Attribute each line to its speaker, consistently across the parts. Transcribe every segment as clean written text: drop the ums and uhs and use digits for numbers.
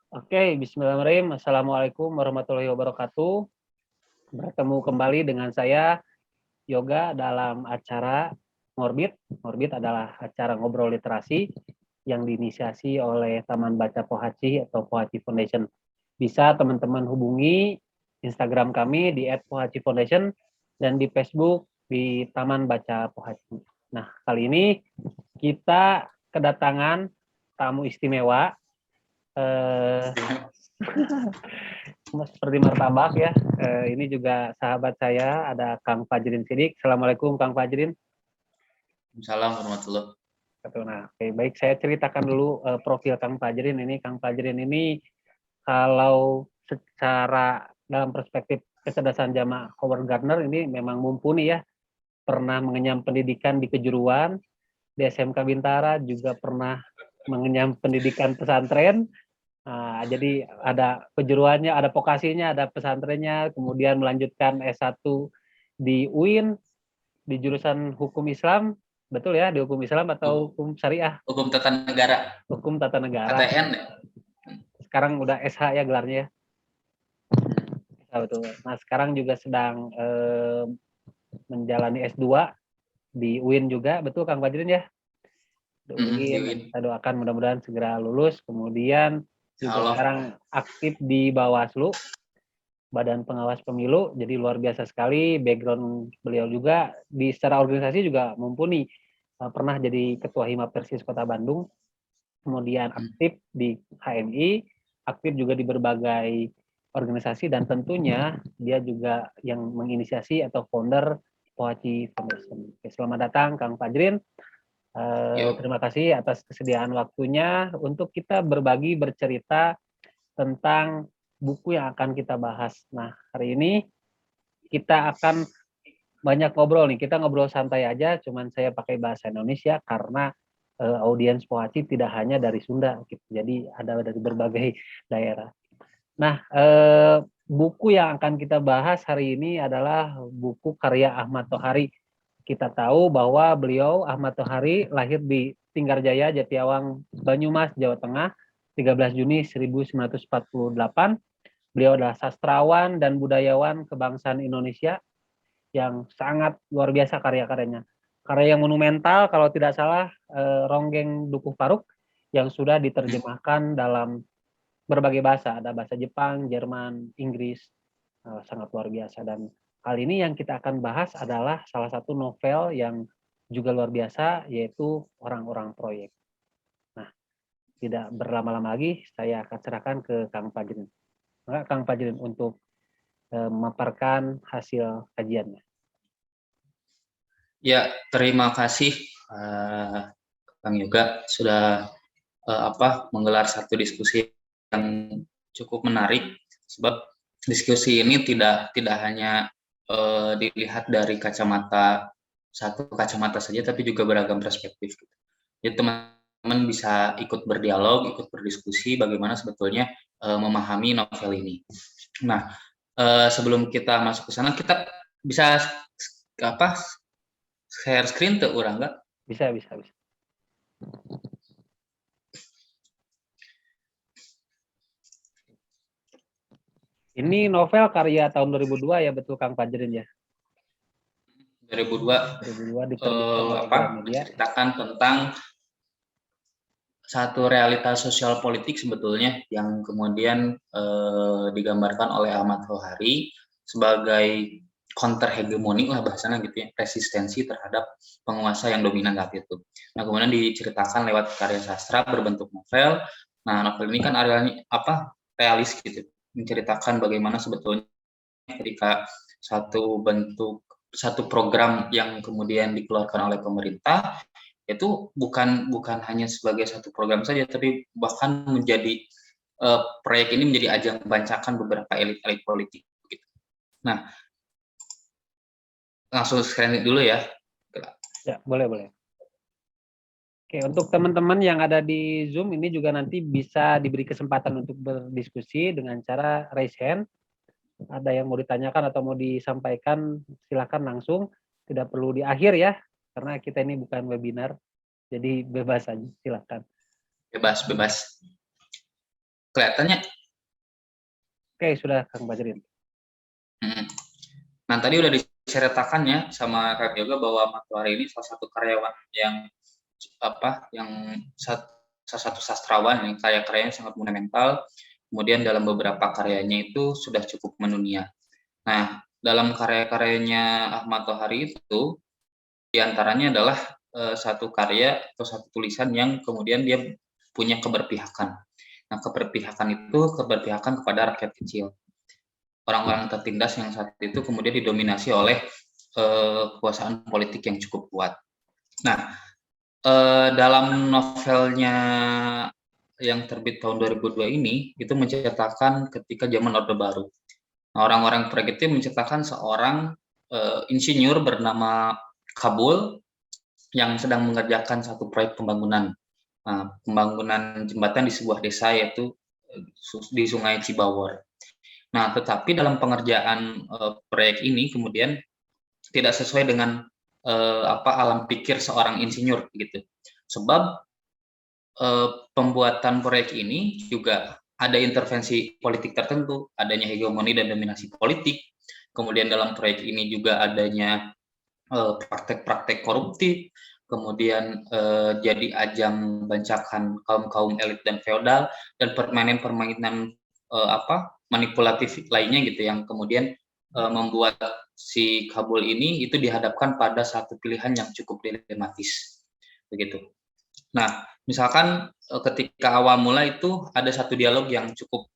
Speaker 1: Oke, bismillahirrahmanirrahim. Assalamualaikum warahmatullahi wabarakatuh. Bertemu kembali dengan saya, Yoga, dalam acara Ngorbit. Ngorbit adalah acara ngobrol literasi yang diinisiasi oleh Taman Baca Pohaci atau Pohaci Foundation. Bisa teman-teman hubungi Instagram kami di @pohaci_foundation dan di Facebook di Taman Baca Pohaci. Nah, kali ini kita kedatangan tamu istimewa. Eh, Seperti martabak ya. Ini juga sahabat saya, ada Kang Fajrin Sidik. Assalamualaikum Kang Fajrin.
Speaker 2: Salam warahmatullah.
Speaker 1: Nah, oke, baik, saya ceritakan dulu profil Kang Fajrin ini. Kang Fajrin ini kalau secara dalam perspektif kecerdasan jamaah Howard Gardner ini memang mumpuni ya. Pernah mengenyam pendidikan di kejuruan, di SMK Bintara, juga pernah mengenyam pendidikan pesantren. Nah, jadi ada kejuruannya, ada vokasinya, ada pesantrennya, kemudian melanjutkan S1 di UIN di jurusan Hukum Islam, betul ya, di Hukum Islam atau Hukum Syariah?
Speaker 2: Hukum Tata Negara,
Speaker 1: Hukum Tata Negara.
Speaker 2: HTN ya?
Speaker 1: Sekarang udah SH ya gelarnya ya. Nah, betul. Nah, sekarang juga sedang menjalani S2 di UIN juga, betul Kang Fajrin ya? Di UIN, kita doakan mudah-mudahan segera lulus, kemudian juga sekarang aktif di Bawaslu, Badan Pengawas Pemilu, jadi luar biasa sekali background beliau juga di secara organisasi juga mumpuni. Pernah jadi Ketua Hima Persis Kota Bandung, kemudian aktif di HMI, aktif juga di berbagai organisasi, dan tentunya dia juga yang menginisiasi atau founder Pohaci Foundation. Oke, selamat datang Kang Fajrin. Terima kasih atas kesediaan waktunya untuk kita berbagi, bercerita tentang buku yang akan kita bahas. Nah, hari ini kita akan banyak ngobrol nih. Kita ngobrol santai aja, cuman saya pakai bahasa Indonesia karena audiens Pohaci tidak hanya dari Sunda, gitu. Jadi ada dari berbagai daerah. Nah, buku yang akan kita bahas hari ini adalah buku karya Ahmad Tohari. Kita tahu bahwa beliau, Ahmad Tohari, lahir di Tinggarjaya, Jatiawang, Banyumas, Jawa Tengah, 13 Juni 1948. Beliau adalah sastrawan dan budayawan kebangsaan Indonesia yang sangat luar biasa karya-karyanya. Karya yang monumental, kalau tidak salah, Ronggeng Dukuh Paruk, yang sudah diterjemahkan dalam berbagai bahasa. Ada bahasa Jepang, Jerman, Inggris, sangat luar biasa. Dan kali ini yang kita akan bahas adalah salah satu novel yang juga luar biasa, yaitu Orang-Orang Proyek. Nah, tidak berlama-lama lagi, saya akan serahkan ke Kang Fajrin. Kang Fajrin untuk memaparkan hasil kajiannya.
Speaker 2: Ya, terima kasih Kang Yoga sudah menggelar satu diskusi yang cukup menarik, sebab diskusi ini tidak hanya dilihat dari satu kacamata saja, tapi juga beragam perspektif. Jadi teman-teman bisa ikut berdialog, ikut berdiskusi bagaimana sebetulnya memahami novel ini. Nah, sebelum kita masuk ke sana, kita bisa share screen tuh orang nggak?
Speaker 1: Bisa. Ini novel karya tahun 2002 ya, betul Kang Fajrin ya?
Speaker 2: 2002
Speaker 1: diterbitkan oleh Gramedia.
Speaker 2: menceritakan tentang satu realitas sosial politik sebetulnya yang kemudian digambarkan oleh Ahmad Tohari sebagai counter hegemoni lah bahasanya gitu ya, resistensi terhadap penguasa yang dominan saat itu. Nah, kemudian diceritakan lewat karya sastra berbentuk novel. Nah, novel ini kan realis gitu, menceritakan bagaimana sebetulnya ketika satu program yang kemudian dikeluarkan oleh pemerintah itu bukan hanya sebagai satu program saja, tapi bahkan menjadi proyek ini menjadi ajang bancakan beberapa elit-elit politik. Gitu. Nah, langsung screen dulu ya.
Speaker 1: Ya, boleh. Oke, untuk teman-teman yang ada di Zoom ini juga nanti bisa diberi kesempatan untuk berdiskusi dengan cara raise hand. Ada yang mau ditanyakan atau mau disampaikan, silakan langsung. Tidak perlu di akhir ya, karena kita ini bukan webinar. Jadi bebas aja, silakan.
Speaker 2: Bebas. Kelihatannya.
Speaker 1: Oke, sudah Kang Bajrin.
Speaker 2: Nah, tadi udah diceritakan ya sama Kang Yoga bahwa Matahari ini salah satu karyawan yang salah satu sastrawan yang karya-karyanya sangat monumental. Kemudian dalam beberapa karyanya itu sudah cukup mendunia. Nah, dalam karya-karyanya Ahmad Tohari itu diantaranya adalah satu karya atau satu tulisan yang kemudian dia punya keberpihakan. Nah, keberpihakan itu keberpihakan kepada rakyat kecil. Orang-orang tertindas yang saat itu kemudian didominasi oleh kekuasaan politik yang cukup kuat. Nah, dalam novelnya yang terbit tahun 2002 ini, itu menceritakan ketika zaman Orde Baru. Nah, orang-orang proyek itu menceritakan seorang insinyur bernama Kabul yang sedang mengerjakan satu proyek pembangunan. Nah, pembangunan jembatan di sebuah desa yaitu di Sungai Cibawor. Nah, tetapi dalam pengerjaan proyek ini kemudian tidak sesuai dengan alam pikir seorang insinyur gitu. Sebab pembuatan proyek ini juga ada intervensi politik tertentu, adanya hegemoni dan dominasi politik. Kemudian dalam proyek ini juga adanya praktek-praktek koruptif, kemudian jadi ajang bancakan kaum-kaum elit dan feodal, dan permainan-permainan manipulatif lainnya gitu yang kemudian membuat si Kabul ini itu dihadapkan pada satu pilihan yang cukup dilematis begitu. Nah, misalkan ketika awal mula itu ada satu dialog yang cukup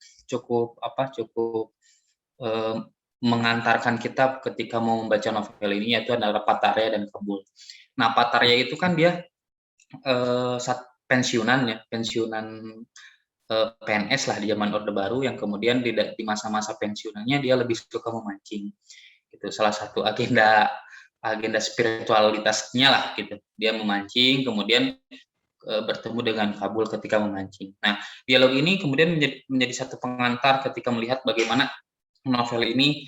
Speaker 2: mengantarkan kita ketika mau membaca novel ini, yaitu adalah Patarya dan Kabul. Nah, Patarya itu kan dia pensiunan PNS lah di zaman Orde Baru yang kemudian di masa-masa pensiunannya dia lebih suka memancing. Itu salah satu agenda spiritualitasnya lah gitu. Dia memancing, kemudian bertemu dengan Kabul ketika memancing. Nah, dialog ini kemudian menjadi satu pengantar ketika melihat bagaimana novel ini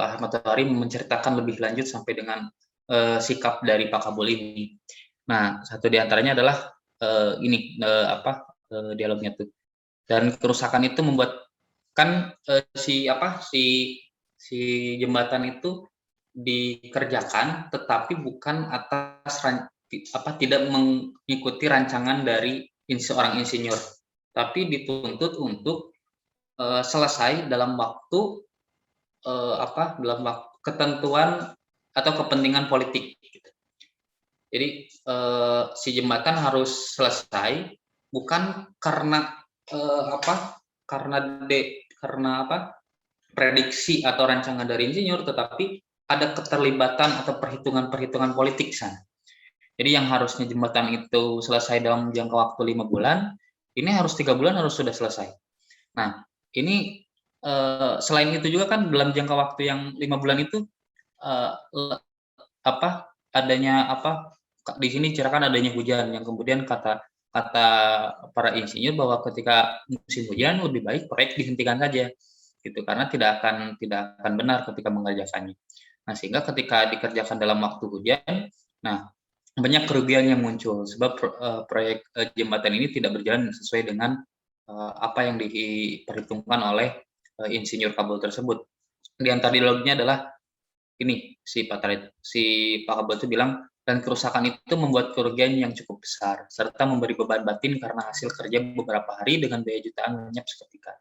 Speaker 2: Ahmad Tohari menceritakan lebih lanjut sampai dengan sikap dari Pak Kabul ini. Nah, satu diantaranya adalah dialognya tuh. Dan kerusakan itu membuat kan si jembatan itu dikerjakan, tetapi bukan tidak mengikuti rancangan dari seorang insinyur, tapi dituntut untuk selesai dalam waktu ketentuan atau kepentingan politik. Jadi si jembatan harus selesai bukan karena prediksi atau rancangan dari insinyur, tetapi ada keterlibatan atau perhitungan politik sana. Jadi yang harusnya jembatan itu selesai dalam jangka waktu 5 bulan, ini harus 3 bulan harus sudah selesai. Nah, ini selain itu juga kan dalam jangka waktu yang 5 bulan itu di sini ceritakan adanya hujan yang kemudian kata para insinyur bahwa ketika musim hujan lebih baik proyek dihentikan saja gitu, karena tidak akan benar ketika mengerjakannya. Nah, sehingga ketika dikerjakan dalam waktu hujan, nah banyak kerugian yang muncul sebab proyek jembatan ini tidak berjalan sesuai dengan apa yang diperhitungkan oleh insinyur Kabul tersebut. Di antara dialognya adalah ini si Pak Kabul itu bilang, dan kerusakan itu membuat kerugian yang cukup besar, serta memberi beban batin karena hasil kerja beberapa hari dengan biaya jutaan lenyap seketika.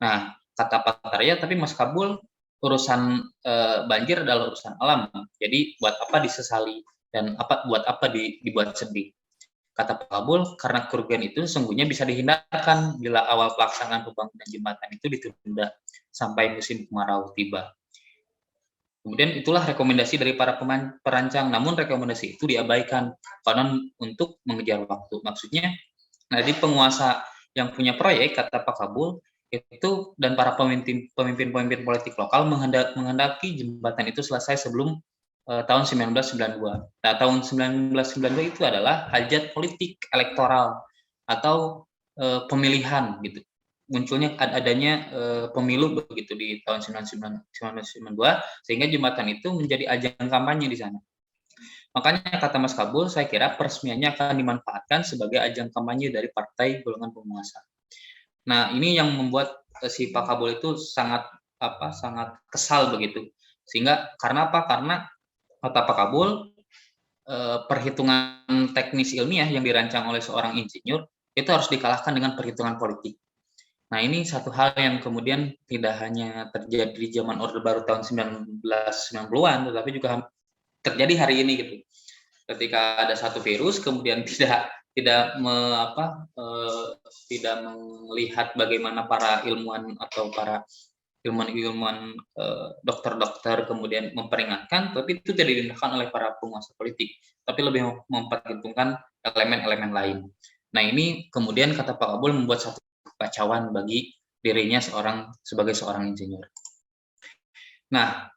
Speaker 2: Nah, kata Pak Tarya, tapi Mas Kabul, urusan banjir adalah urusan alam, jadi buat apa disesali dan buat apa dibuat sedih. Kata Pak Kabul, karena kerugian itu sesungguhnya bisa dihindarkan bila awal pelaksanaan pembangunan jembatan itu ditunda sampai musim kemarau tiba. Kemudian itulah rekomendasi dari para perancang, namun rekomendasi itu diabaikan konon untuk mengejar waktu. Maksudnya, jadi penguasa yang punya proyek, kata Pak Kabul, itu dan para pemimpin politik lokal menghendaki jembatan itu selesai sebelum tahun 1992. Nah, tahun 1992 itu adalah hajat politik elektoral atau pemilihan gitu. Munculnya adanya pemilu begitu di tahun 1992, sehingga jembatan itu menjadi ajang kampanye di sana. Makanya kata Mas Kabul, saya kira peresmiannya akan dimanfaatkan sebagai ajang kampanye dari partai golongan penguasa. Nah, ini yang membuat si Pak Kabul itu sangat kesal begitu. Sehingga karena apa? Karena kata Pak Kabul, perhitungan teknis ilmiah yang dirancang oleh seorang insinyur itu harus dikalahkan dengan perhitungan politik. Nah, ini satu hal yang kemudian tidak hanya terjadi di zaman Orde Baru tahun 1990-an, tetapi juga terjadi hari ini gitu. Ketika ada satu virus, kemudian tidak melihat bagaimana para ilmuwan atau para ilmuwan dokter-dokter kemudian memperingatkan, tapi itu tidak diindahkan oleh para penguasa politik, tapi lebih memperhitungkan elemen-elemen lain. Nah, ini kemudian kata Pak Kabul membuat satu kekacauan bagi dirinya sebagai seorang insinyur. Nah,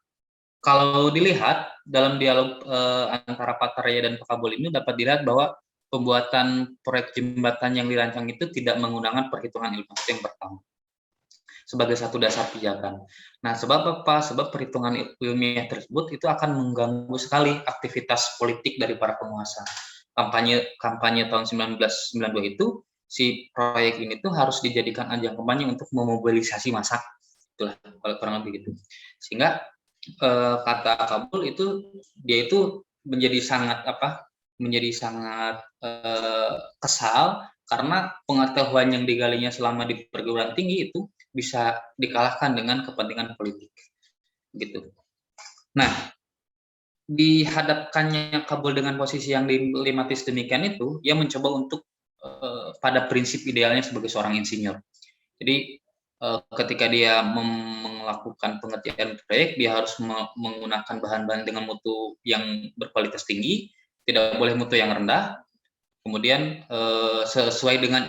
Speaker 2: kalau dilihat dalam dialog antara Pak Taraya dan Pak Kabul ini dapat dilihat bahwa pembuatan proyek jembatan yang dirancang itu tidak menggunakan perhitungan ilmiah yang pertama sebagai satu dasar pijakan. Nah, sebab apa? Sebab perhitungan ilmiah tersebut itu akan mengganggu sekali aktivitas politik dari para penguasa. Kampanye tahun 1992 itu, si proyek ini tuh harus dijadikan ajang kampanye untuk memobilisasi massa. Itulah kalau kurang lebih gitu. Sehingga kata Kabul itu dia itu menjadi sangat kesal karena pengetahuan yang digalinya selama di perguruan tinggi itu bisa dikalahkan dengan kepentingan politik gitu. Nah, dihadapkannya Kabul dengan posisi yang dilematis demikian itu, ia mencoba untuk pada prinsip idealnya sebagai seorang insinyur. Jadi ketika dia melakukan pengerjaan proyek, dia harus menggunakan bahan-bahan dengan mutu yang berkualitas tinggi, tidak boleh mutu yang rendah, kemudian sesuai dengan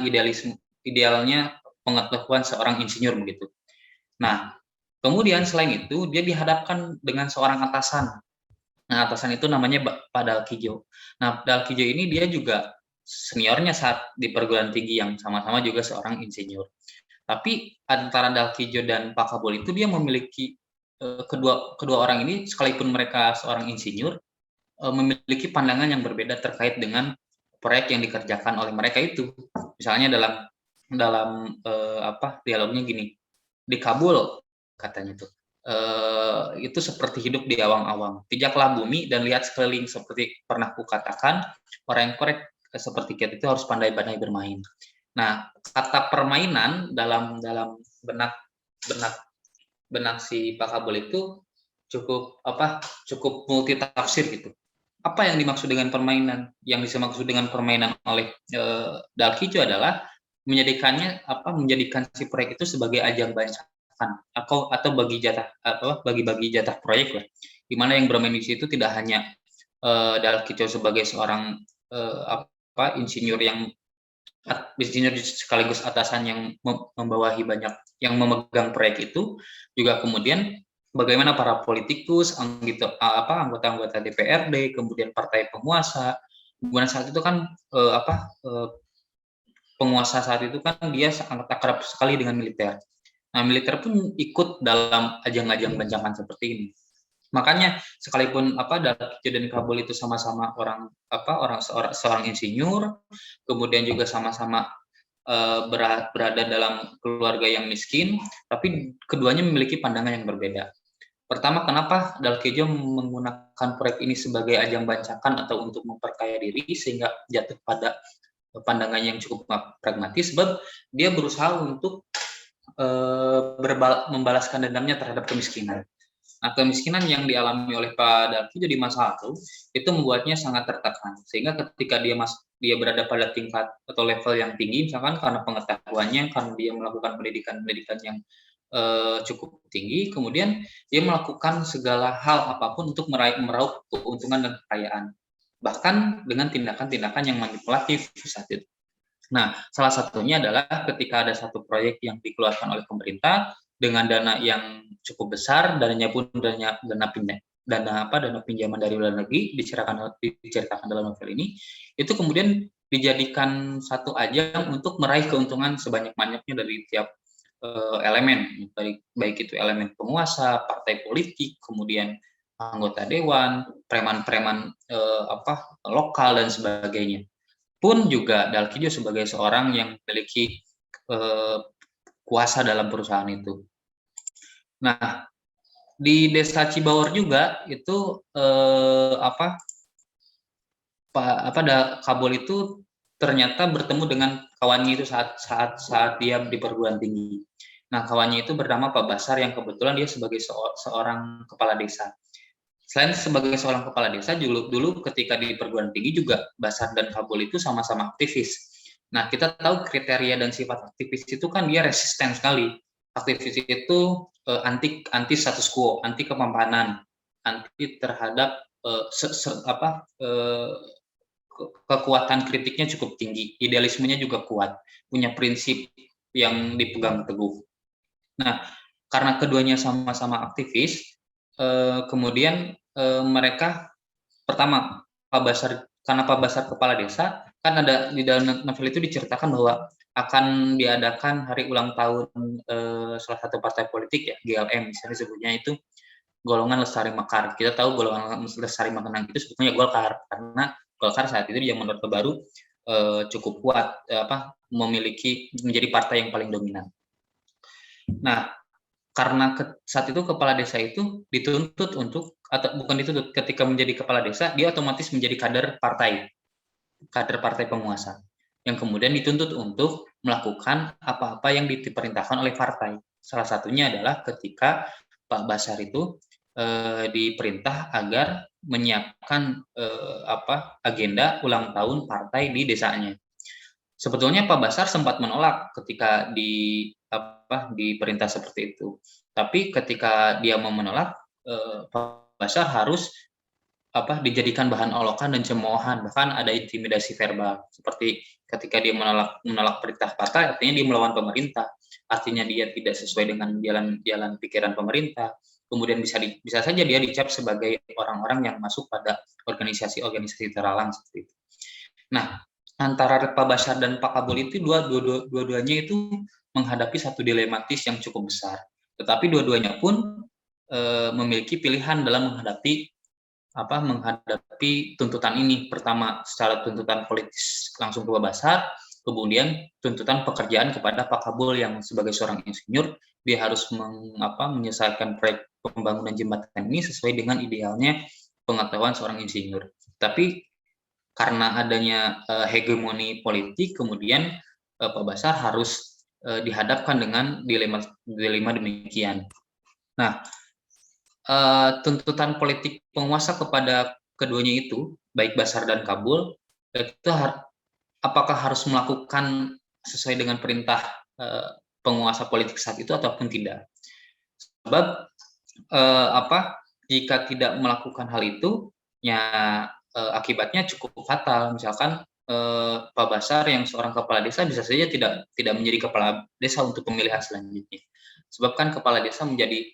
Speaker 2: idealnya pengetahuan seorang insinyur begitu. Nah, kemudian selain itu dia dihadapkan dengan seorang atasan. Nah, atasan itu namanya Pak Dalkijo. Nah, Dalkijo ini dia juga seniornya saat di perguruan tinggi yang sama-sama juga seorang insinyur. Tapi antara Dalkijo dan Pak Kabul itu dia memiliki kedua orang ini sekalipun mereka seorang insinyur memiliki pandangan yang berbeda terkait dengan proyek yang dikerjakan oleh mereka itu. Misalnya dalam dialognya gini, di Kabul katanya tuh itu seperti hidup di awang-awang. Pijaklah bumi dan lihat sekeliling seperti pernah kukatakan, orang yang korek seperti kita itu harus pandai-pandai bermain. Nah, kata permainan dalam benak si Pak Kabul itu cukup multi tafsir gitu. Apa yang dimaksud dengan permainan? Yang dimaksud dengan permainan oleh Dalkijo adalah menjadikan si proyek itu sebagai ajang bancakan atau bagi jatah proyek lah. Di mana yang bermain di situ tidak hanya Dalkijo sebagai seorang insinyur sekaligus atasan yang membawahi banyak yang memegang proyek itu, juga kemudian bagaimana para politikus, anggota-anggota DPRD, kemudian partai penguasa. Kemudian saat itu kan penguasa saat itu kan dia sangat akrab sekali dengan militer. Nah, militer pun ikut dalam ajang-ajang bancakan seperti ini. Makanya sekalipun Dalkijo dan Kabul itu sama-sama seorang insinyur, kemudian juga sama-sama berada dalam keluarga yang miskin, tapi keduanya memiliki pandangan yang berbeda. Pertama, kenapa Dalkijo menggunakan proyek ini sebagai ajang bancakan atau untuk memperkaya diri sehingga jatuh pada pandangan yang cukup pragmatis, sebab dia berusaha untuk membalaskan dendamnya terhadap kemiskinan. Nah, kemiskinan yang dialami oleh Pak Dalkijo di masa lalu itu membuatnya sangat tertekan, sehingga ketika dia berada pada tingkat atau level yang tinggi, misalkan karena pengetahuannya, karena dia melakukan pendidikan yang cukup tinggi, kemudian dia melakukan segala hal apapun untuk meraup keuntungan dan kekayaan, bahkan dengan tindakan-tindakan yang manipulatif saat itu. Nah, salah satunya adalah ketika ada satu proyek yang dikeluarkan oleh pemerintah dengan dana yang cukup besar, dananya pun dana pinjaman dari luar negeri, diceritakan dalam novel ini, itu kemudian dijadikan satu ajang untuk meraih keuntungan sebanyak-banyaknya dari tiap elemen, baik itu elemen penguasa, partai politik, kemudian anggota dewan, preman-preman lokal dan sebagainya. Pun juga Dalkijo sebagai seorang yang memiliki kuasa dalam perusahaan itu. Nah, di Desa Cibawar juga itu Kabul itu ternyata bertemu dengan kawannya itu saat dia di perguruan tinggi. Nah, kawannya itu bernama Pak Basar yang kebetulan dia sebagai seorang kepala desa. Selain sebagai seorang kepala desa, dulu ketika di perguruan tinggi juga Basar dan Kabul itu sama-sama aktivis. Nah, kita tahu kriteria dan sifat aktivis itu kan dia resisten sekali. Aktivis itu anti status quo, anti kepampanan, anti terhadap kekuatan kritiknya cukup tinggi, idealismenya juga kuat, punya prinsip yang dipegang teguh. Nah, karena keduanya sama-sama aktivis, kemudian mereka pertama karena Pak Basar kepala desa, kan ada di dalam novel itu diceritakan bahwa akan diadakan hari ulang tahun salah satu partai politik ya, GLM misalnya sebutnya itu golongan Lestari Mekar. Kita tahu golongan Lestari Mekar itu sebetulnya Golkar, karena Golkar saat itu di zaman Orde Baru cukup kuat menjadi partai yang paling dominan. Nah, karena saat itu kepala desa itu dituntut untuk, atau bukan dituntut, ketika menjadi kepala desa dia otomatis menjadi kader partai penguasa yang kemudian dituntut untuk melakukan apa-apa yang diperintahkan oleh partai. Salah satunya adalah ketika Pak Basar itu diperintah agar menyiapkan agenda ulang tahun partai di desanya. Sebetulnya Pak Basar sempat menolak ketika diperintah seperti itu. Tapi ketika dia mau menolak, Pak Basar harus dijadikan bahan olokan dan cemoohan, bahkan ada intimidasi verbal. Seperti ketika dia menolak perintah partai, artinya dia melawan pemerintah, artinya dia tidak sesuai dengan jalan pikiran pemerintah. Kemudian bisa saja dia dicap sebagai orang-orang yang masuk pada organisasi-organisasi terlarang seperti itu. Nah, antara Pak Basar dan Pak Kabul itu dua-duanya itu menghadapi satu dilematis yang cukup besar. Tetapi dua-duanya pun memiliki pilihan dalam menghadapi tuntutan ini. Pertama, secara tuntutan politis langsung ke Pak Basar, kemudian tuntutan pekerjaan kepada Pak Kabul yang sebagai seorang insinyur, dia harus menyelesaikan proyek pembangunan jembatan ini sesuai dengan idealnya pengetahuan seorang insinyur. Tapi karena adanya hegemoni politik, kemudian Pak Basar harus dihadapkan dengan dilema demikian. Nah, tuntutan politik penguasa kepada keduanya itu, baik Basar dan Kabul, itu apakah harus melakukan sesuai dengan perintah penguasa politik saat itu ataupun tidak. Sebab jika tidak melakukan hal itu, ya akibatnya cukup fatal. Misalkan Pak Basar yang seorang kepala desa bisa saja tidak menjadi kepala desa untuk pemilihan selanjutnya. Sebab kan kepala desa menjadi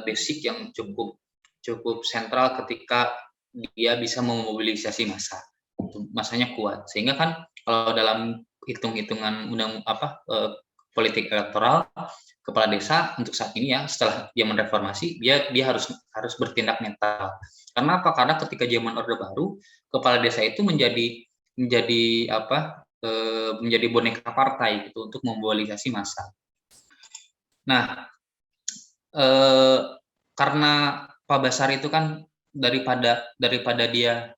Speaker 2: basic yang cukup sentral ketika dia bisa memobilisasi massa. Massanya kuat. Sehingga kan kalau dalam hitung-hitungan politik elektoral, kepala desa untuk saat ini ya setelah zaman reformasi dia harus bertindak netral. Karena apa? Karena ketika zaman Orde Baru, kepala desa itu menjadi boneka partai gitu untuk memobilisasi massa. Nah, karena Pak Basar itu kan daripada dia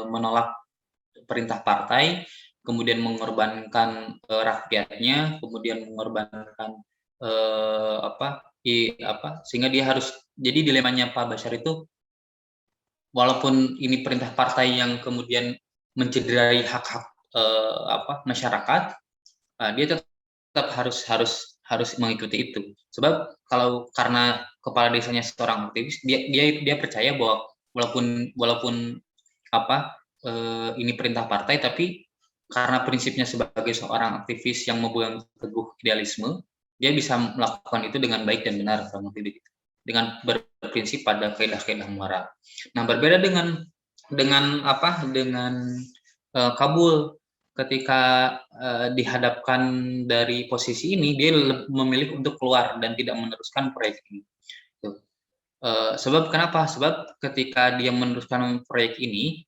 Speaker 2: menolak perintah partai, kemudian mengorbankan rakyatnya, kemudian mengorbankan sehingga dia harus, jadi dilemanya Pak Basar itu, walaupun ini perintah partai yang kemudian mencederai hak-hak masyarakat, dia tetap harus mengikuti itu. Sebab karena kepala desanya seorang aktivis, dia percaya bahwa walaupun ini perintah partai, tapi karena prinsipnya sebagai seorang aktivis yang memegang teguh idealisme, dia bisa melakukan itu dengan baik dan benar, dengan berprinsip pada kaidah-kaidah moral. Nah, berbeda dengan Kabul, ketika dihadapkan dari posisi ini, dia memilih untuk keluar dan tidak meneruskan proyek ini. Sebab kenapa? Sebab ketika dia meneruskan proyek ini,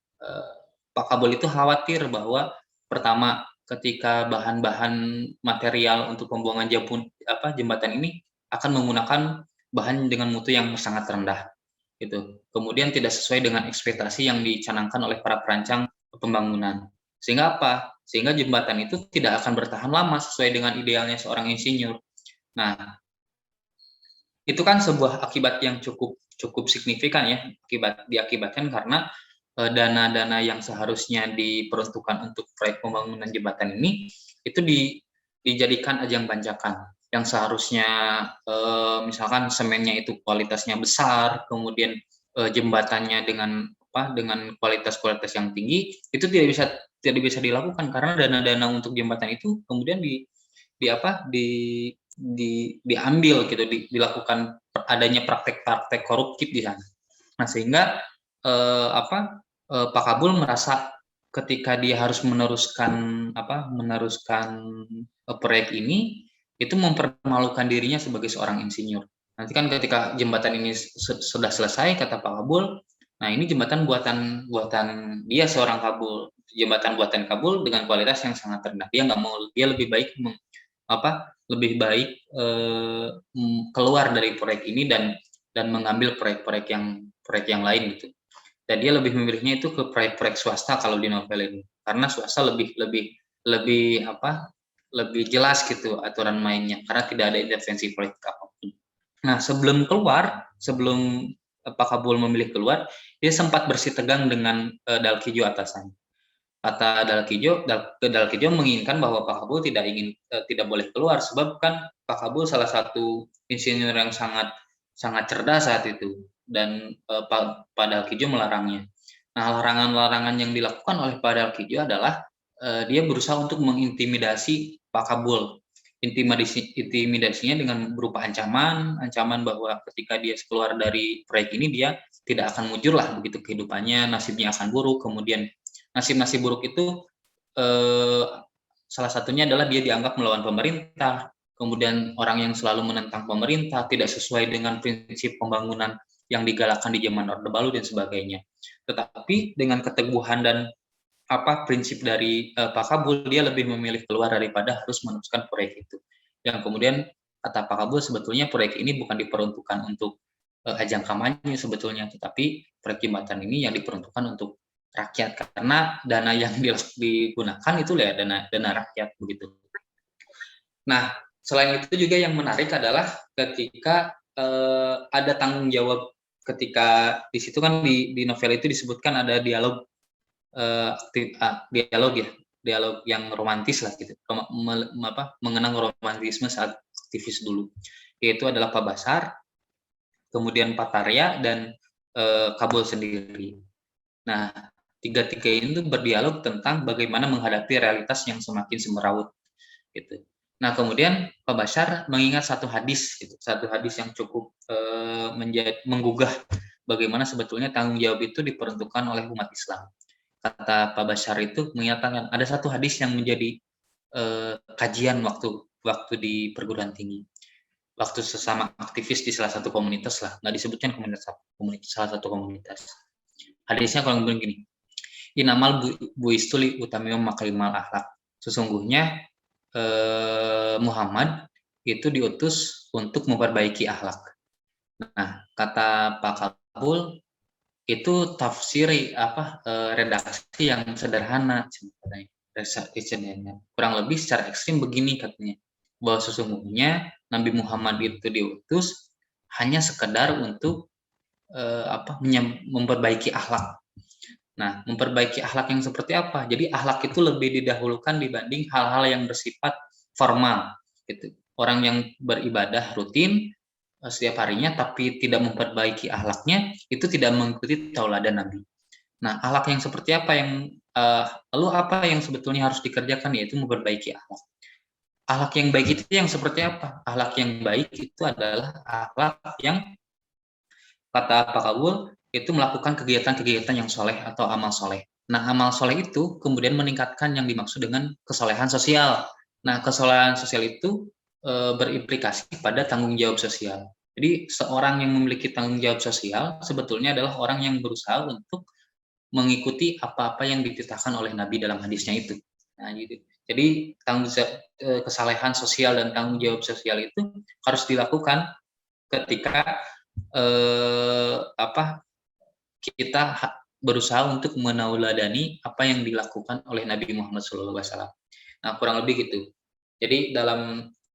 Speaker 2: Pak Kabul itu khawatir bahwa pertama, ketika bahan-bahan material untuk pembuangan jembatan ini akan menggunakan bahan dengan mutu yang sangat rendah gitu. Kemudian tidak sesuai dengan ekspektasi yang dicanangkan oleh para perancang pembangunan. Sehingga apa? Sehingga jembatan itu tidak akan bertahan lama sesuai dengan idealnya seorang insinyur. Nah, itu kan sebuah akibat yang cukup signifikan ya, diakibatkan karena dana-dana yang seharusnya diperuntukkan untuk proyek pembangunan jembatan ini itu dijadikan ajang banjakan yang seharusnya misalkan semennya itu kualitasnya besar, kemudian jembatannya dengan kualitas yang tinggi, itu tidak bisa dilakukan karena dana-dana untuk jembatan itu kemudian diambil gitu, dilakukan adanya praktek-praktek koruptif di sana. Nah, sehingga Pak Kabul merasa ketika dia harus meneruskan proyek ini, itu mempermalukan dirinya sebagai seorang insinyur. Nanti kan ketika jembatan ini sudah selesai, kata Pak Kabul, nah ini jembatan buatan dia seorang Kabul, jembatan buatan Kabul dengan kualitas yang sangat rendah. Dia nggak mau, dia lebih baik keluar dari proyek ini dan mengambil proyek yang lain gitu. Dan dia lebih memilihnya itu ke proyek-proyek swasta kalau di novel ini, karena swasta lebih jelas gitu aturan mainnya karena tidak ada intervensi politik apapun. Nah, sebelum Pak Kabul memilih keluar, dia sempat bersih tegang dengan Dalkijo atasannya. Kata Dalkijo menginginkan bahwa Pak Kabul tidak boleh keluar sebab kan Pak Kabul salah satu insinyur yang sangat cerdas saat itu dan Pak Dalkijo melarangnya. Nah, larangan-larangan yang dilakukan oleh Pak Dalkijo adalah dia berusaha untuk mengintimidasi Pak Kabul. Intimidasinya dengan berupa ancaman bahwa ketika dia keluar dari proyek ini dia tidak akan mujur lah begitu kehidupannya, nasibnya akan buruk. Kemudian nasib buruk itu salah satunya adalah dia dianggap melawan pemerintah, kemudian orang yang selalu menentang pemerintah, tidak sesuai dengan prinsip pembangunan yang digalakkan di zaman Orde Baru dan sebagainya. Tetapi dengan keteguhan dan prinsip dari Pak Kabul, dia lebih memilih keluar daripada harus meneruskan proyek itu. Yang kemudian kata Pak Kabul, sebetulnya proyek ini bukan diperuntukkan untuk ajang kampanye sebetulnya, tetapi proyek jembatan ini yang diperuntukkan untuk rakyat karena dana yang digunakan itu ya dana rakyat begitu. Nah, selain itu juga yang menarik adalah ketika ada tanggung jawab ketika di situ kan di novel itu disebutkan ada dialog dialog yang romantis lah gitu, mengenang romantisme saat aktivis dulu, yaitu adalah Pak Basar, kemudian Pak Tarya dan Kabul sendiri. Nah, tiga-tiga ini tuh berdialog tentang bagaimana menghadapi realitas yang semakin semeraut gitu. Nah, kemudian Pak Bashar mengingat satu hadis yang cukup menggugah bagaimana sebetulnya tanggung jawab itu diperuntukkan oleh umat Islam. Kata Pak Bashar itu menyatakan ada satu hadis yang menjadi kajian waktu di perguruan tinggi, waktu sesama aktivis di salah satu komunitas lah, nggak disebutkan salah satu komunitas. Hadisnya kalau begini, inamal buistuli utamium makalimal akhlak. Sesungguhnya Muhammad itu diutus untuk memperbaiki akhlak. Nah, kata Pak Kabul itu tafsir redaksi yang sederhana sebenarnya. Kurang lebih secara ekstrim begini katanya, bahwa sesungguhnya Nabi Muhammad itu diutus hanya sekedar untuk memperbaiki akhlak. Nah, memperbaiki akhlak yang seperti apa? Jadi akhlak itu lebih didahulukan dibanding hal-hal yang bersifat formal gitu. Orang yang beribadah rutin setiap harinya tapi tidak memperbaiki akhlaknya, itu tidak mengikuti tauladan Nabi. Nah, akhlak yang seperti apa lalu apa yang sebetulnya harus dikerjakan, yaitu memperbaiki akhlak. Akhlak yang baik itu yang seperti apa? Akhlak yang baik itu adalah akhlak yang kata Pak Kabul itu melakukan kegiatan-kegiatan yang soleh atau amal soleh. Nah, amal soleh itu kemudian meningkatkan yang dimaksud dengan kesolehan sosial. Nah, kesolehan sosial itu berimplikasi pada tanggung jawab sosial. Jadi, seorang yang memiliki tanggung jawab sosial sebetulnya adalah orang yang berusaha untuk mengikuti apa-apa yang dititahkan oleh Nabi dalam hadisnya itu. Nah, gitu. Jadi kesalehan sosial dan tanggung jawab sosial itu harus dilakukan ketika kita berusaha untuk menauladani apa yang dilakukan oleh Nabi Muhammad SAW. Nah, kurang lebih gitu. Jadi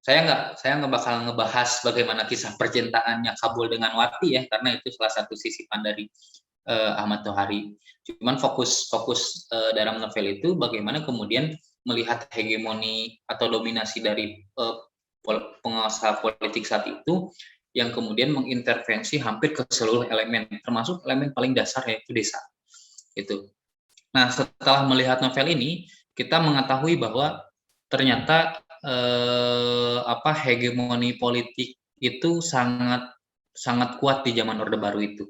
Speaker 2: saya nggak bakal ngebahas bagaimana kisah percintaannya Kabul dengan Wati ya, karena itu salah satu sisipan dari Ahmad Tohari. Cuman fokus dalam novel itu bagaimana kemudian melihat hegemoni atau dominasi dari penguasa politik saat itu yang kemudian mengintervensi hampir ke seluruh elemen, termasuk elemen paling dasar yaitu desa. Itu. Nah, setelah melihat novel ini, kita mengetahui bahwa ternyata hegemoni politik itu sangat kuat di zaman Orde Baru itu.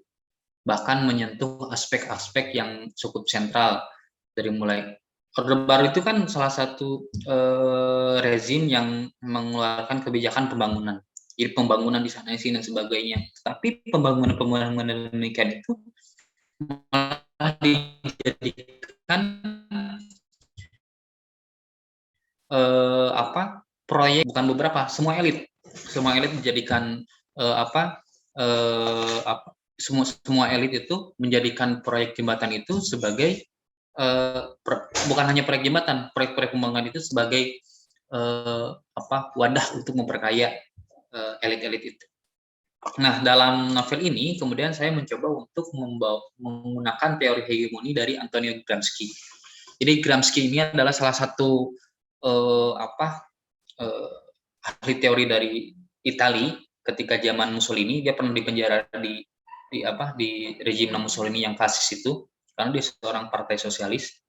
Speaker 2: Bahkan menyentuh aspek-aspek yang cukup sentral, dari mulai Orde Baru itu kan salah satu rezim yang mengeluarkan kebijakan pembangunan. Jadi pembangunan di sana sini dan sebagainya. Tapi pembangunan demikian itu malah dijadikan proyek, bukan beberapa, semua elit dijadikan semua elit itu menjadikan proyek jembatan itu sebagai bukan hanya proyek jembatan, proyek pembangunan itu sebagai wadah untuk memperkaya elit-elit itu. Nah, dalam novel ini kemudian saya mencoba untuk menggunakan teori hegemoni dari Antonio Gramsci. Jadi Gramsci ini adalah salah satu ahli teori dari Italia ketika zaman Mussolini. Dia pernah dipenjara di rezim Mussolini yang fasis itu karena dia seorang partai sosialis.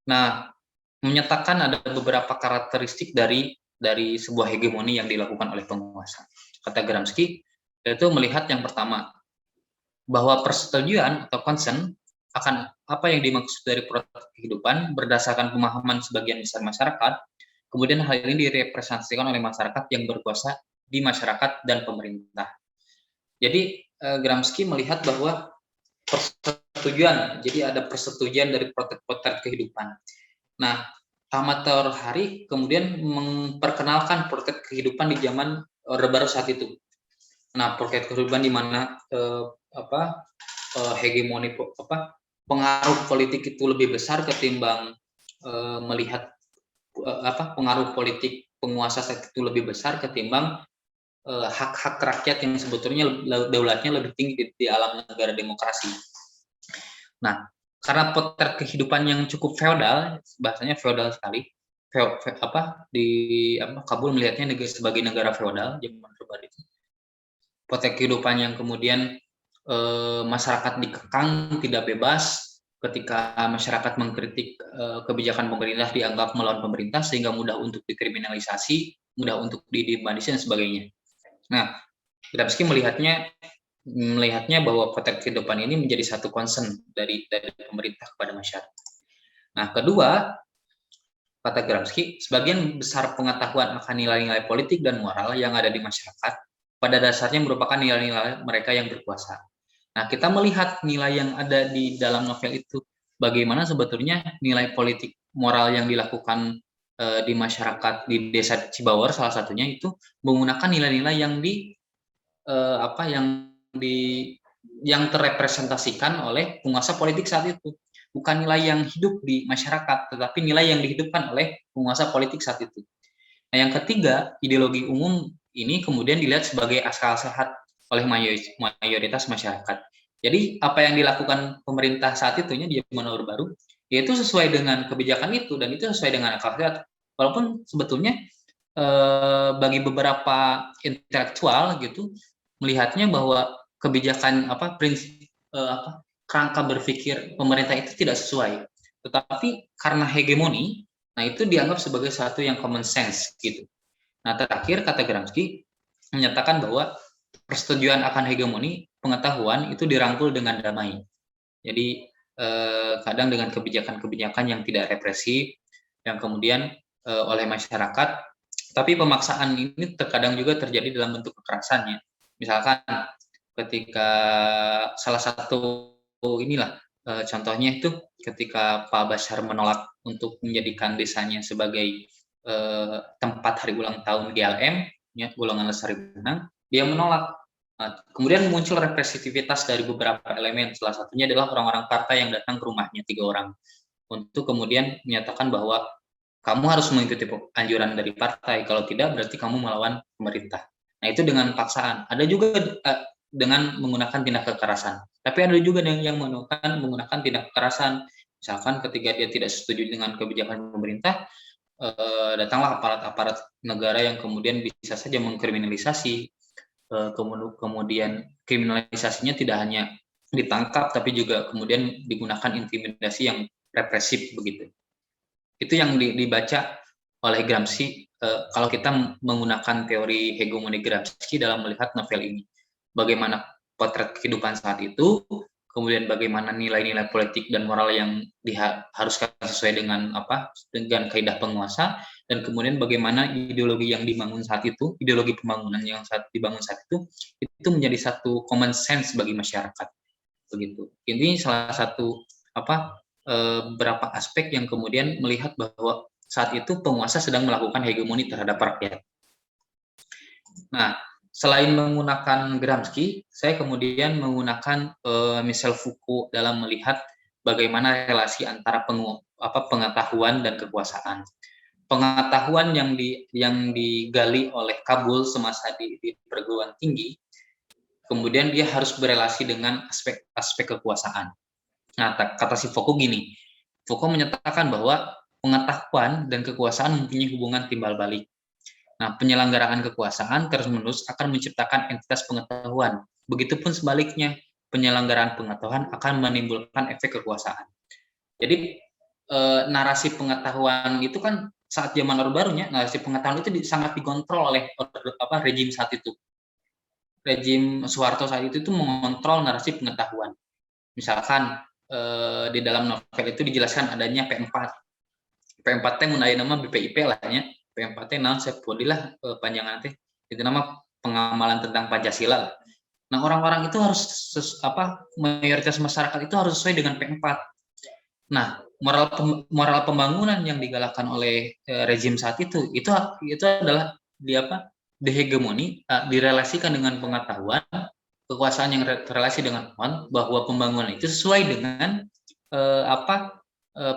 Speaker 2: Nah, menyatakan ada beberapa karakteristik dari sebuah hegemoni yang dilakukan oleh penguasa. Kata Gramsci, yaitu melihat yang pertama, bahwa persetujuan atau consent akan apa yang dimaksud dari proses kehidupan berdasarkan pemahaman sebagian besar masyarakat, kemudian hal ini direpresentasikan oleh masyarakat yang berkuasa di masyarakat dan pemerintah. Jadi Gramsci melihat bahwa persetujuan, jadi ada persetujuan dari potret kehidupan. Nah, Ahmad Tohari kemudian memperkenalkan potret kehidupan di zaman Orde Baru saat itu. Nah, potret kehidupan di mana hegemoni pengaruh politik itu lebih besar ketimbang melihat pengaruh politik penguasa saat itu lebih besar ketimbang hak-hak rakyat yang sebetulnya daulatnya lebih tinggi di alam negara demokrasi. Nah, karena potret kehidupan yang cukup feodal, bahasanya feodal sekali, Kabul melihatnya sebagai negara feodal zaman Orde Baru itu. Potret kehidupan yang kemudian masyarakat dikekang, tidak bebas, ketika masyarakat mengkritik kebijakan pemerintah dianggap melawan pemerintah sehingga mudah untuk dikriminalisasi, mudah untuk didebanisi dan sebagainya. Nah, Gramsci melihatnya bahwa potret kehidupan ini menjadi satu concern dari pemerintah kepada masyarakat. Nah, kedua, kata Gramsci, sebagian besar pengetahuan akan nilai-nilai politik dan moral yang ada di masyarakat pada dasarnya merupakan nilai-nilai mereka yang berkuasa. Nah, kita melihat nilai yang ada di dalam novel itu, bagaimana sebetulnya nilai politik moral yang dilakukan di masyarakat di desa Cibawar salah satunya itu menggunakan nilai-nilai yang terrepresentasikan oleh penguasa politik saat itu. Bukan nilai yang hidup di masyarakat, tetapi nilai yang dihidupkan oleh penguasa politik saat itu. Nah, yang ketiga, ideologi umum ini kemudian dilihat sebagai akal sehat oleh mayoritas masyarakat. Jadi apa yang dilakukan pemerintah saat itunya di zaman Orde Baru, yaitu sesuai dengan kebijakan itu dan itu sesuai dengan akal sehat. Walaupun sebetulnya bagi beberapa intelektual gitu melihatnya bahwa kebijakan prinsip kerangka berpikir pemerintah itu tidak sesuai. Tetapi karena hegemoni, nah itu dianggap sebagai satu yang common sense gitu. Nah, terakhir kata Gramsci menyatakan bahwa persetujuan akan hegemoni pengetahuan itu dirangkul dengan damai. Jadi kadang dengan kebijakan-kebijakan yang tidak represif, yang kemudian oleh masyarakat, tapi pemaksaan ini terkadang juga terjadi dalam bentuk kekerasannya. Misalkan ketika salah satu Contohnya itu ketika Pak Bashar menolak untuk menjadikan desanya sebagai tempat hari ulang tahun GLM, ya, Golongan Lestari Benang, dia menolak. Kemudian muncul representativitas dari beberapa elemen, salah satunya adalah orang-orang partai yang datang ke rumahnya 3 orang, untuk kemudian menyatakan bahwa kamu harus mengikuti anjuran dari partai, kalau tidak berarti kamu melawan pemerintah. Nah itu dengan paksaan. Ada juga dengan menggunakan tindak kekerasan. Tapi ada juga yang menggunakan tindak kekerasan. Misalkan ketika dia tidak setuju dengan kebijakan pemerintah, datanglah aparat-aparat negara yang kemudian bisa saja mengkriminalisasi. Kemudian kriminalisasinya tidak hanya ditangkap, tapi juga kemudian digunakan intimidasi yang represif begitu. Itu yang dibaca oleh Gramsci kalau kita menggunakan teori hegemoni Gramsci dalam melihat novel ini. Bagaimana potret kehidupan saat itu, kemudian bagaimana nilai-nilai politik dan moral yang diharuskan sesuai dengan kaidah penguasa, dan kemudian bagaimana ideologi yang dibangun saat itu, ideologi pembangunan yang dibangun saat itu menjadi satu common sense bagi masyarakat. Begitu. Ini salah satu beberapa aspek yang kemudian melihat bahwa saat itu penguasa sedang melakukan hegemoni terhadap rakyat. Nah, selain menggunakan Gramsci, saya kemudian menggunakan Michel Foucault dalam melihat bagaimana relasi antara pengetahuan dan kekuasaan. Pengetahuan yang digali oleh Kabul semasa di perguruan tinggi, kemudian dia harus berelasi dengan aspek kekuasaan. Nah, kata si Foucault gini, Foucault menyatakan bahwa pengetahuan dan kekuasaan mempunyai hubungan timbal balik. Nah, penyelenggaraan kekuasaan terus-menerus akan menciptakan entitas pengetahuan. Begitupun sebaliknya, penyelenggaraan pengetahuan akan menimbulkan efek kekuasaan. Jadi, narasi pengetahuan itu kan saat zaman Orde Barunya, narasi pengetahuan itu sangat dikontrol oleh rejim saat itu. Rejim Soeharto saat itu mengontrol narasi pengetahuan. Misalkan di dalam novel itu dijelaskan adanya P4. P4 teh mengenai nama BPIP lah ya. P4 teh naon sepodilah panjangan teh. Itu nama pengamalan tentang Pancasila. Nah, orang-orang itu harus mayoritas masyarakat itu harus sesuai dengan P4. Nah, moral pembangunan yang digalakkan oleh rejim saat itu adalah dihegemoni, direlasikan dengan pengetahuan, kekuasaan yang terrelasi dengan pengetahuan, bahwa pembangunan itu sesuai dengan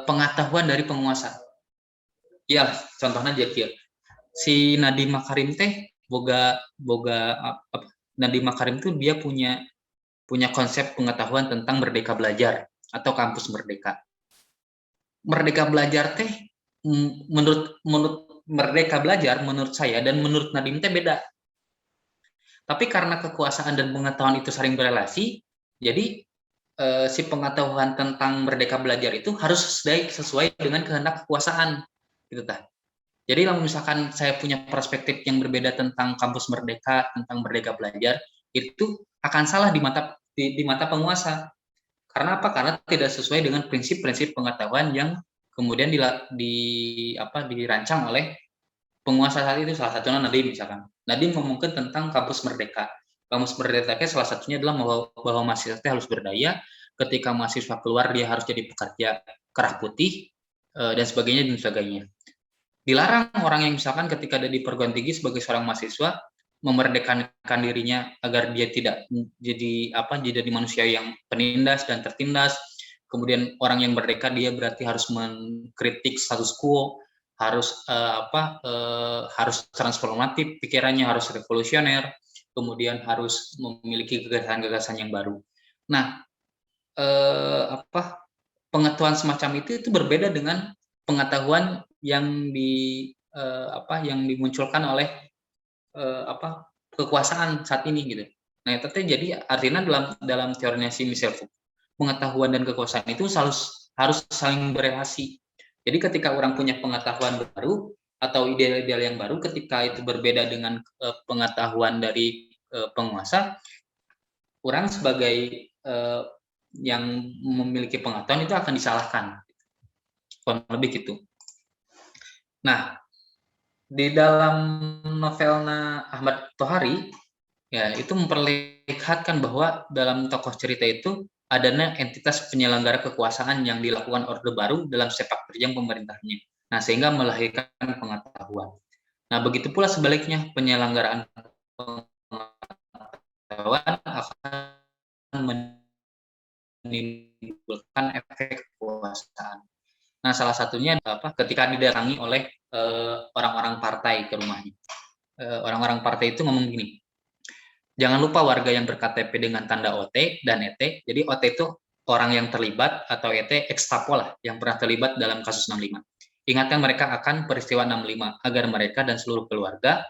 Speaker 2: pengetahuan dari penguasa. Ya, contohnya jadi si Nadiem Makarim teh Nadiem Makarim tuh dia punya konsep pengetahuan tentang Merdeka Belajar atau kampus Merdeka. Merdeka Belajar teh menurut Merdeka Belajar menurut saya dan menurut Nadiem teh beda. Tapi karena kekuasaan dan pengetahuan itu saling berelasi, jadi si pengetahuan tentang Merdeka Belajar itu harus sesuai dengan kehendak kekuasaan, gitu tah. Jadi kalau misalkan saya punya perspektif yang berbeda tentang kampus Merdeka, tentang Merdeka Belajar, itu akan salah di mata penguasa. Karena apa? Karena tidak sesuai dengan prinsip-prinsip pengetahuan yang kemudian dirancang oleh penguasa saat itu. Salah satunya Nadiem misalkan. Nadiem ngomongkan tentang kampus Merdeka. Kampus Merdeka salah satunya adalah bahwa mahasiswa harus berdaya. Ketika mahasiswa keluar dia harus jadi pekerja kerah putih dan sebagainya. Dilarang orang yang misalkan ketika ada di perguruan tinggi sebagai seorang mahasiswa memerdekakan dirinya agar dia tidak jadi manusia yang penindas dan tertindas. Kemudian orang yang merdeka dia berarti harus mengkritik status quo, harus harus transformatif pikirannya, harus revolusioner, kemudian harus memiliki gagasan-gagasan yang baru. Nah, pengetahuan semacam itu berbeda dengan pengetahuan yang dimunculkan oleh kekuasaan saat ini gitu. Nah, itu jadi artinya dalam teorinya si Michel Foucault, pengetahuan dan kekuasaan itu harus saling berelasi. Jadi ketika orang punya pengetahuan baru atau ideal-ideal yang baru, ketika itu berbeda dengan pengetahuan dari penguasa, orang sebagai yang memiliki pengetahuan itu akan disalahkan. Kurang lebih gitu. Nah, di dalam novelnya Ahmad Tohari, ya itu memperlihatkan bahwa dalam tokoh cerita itu adanya entitas penyelenggara kekuasaan yang dilakukan Orde Baru dalam sepak terjang pemerintahnya. Nah, sehingga melahirkan pengetahuan. Nah, begitu pula sebaliknya, penyelenggaraan pengetahuan akan menimbulkan efek kekuasaan. Nah, salah satunya ketika didatangi oleh orang-orang partai ke rumahnya. Orang-orang partai itu ngomong gini, jangan lupa warga yang berKTP dengan tanda OT dan ET. Jadi OT itu orang yang terlibat, atau ET ekstapol lah, yang pernah terlibat dalam kasus 65. Ingatkan mereka akan peristiwa 65 agar mereka dan seluruh keluarga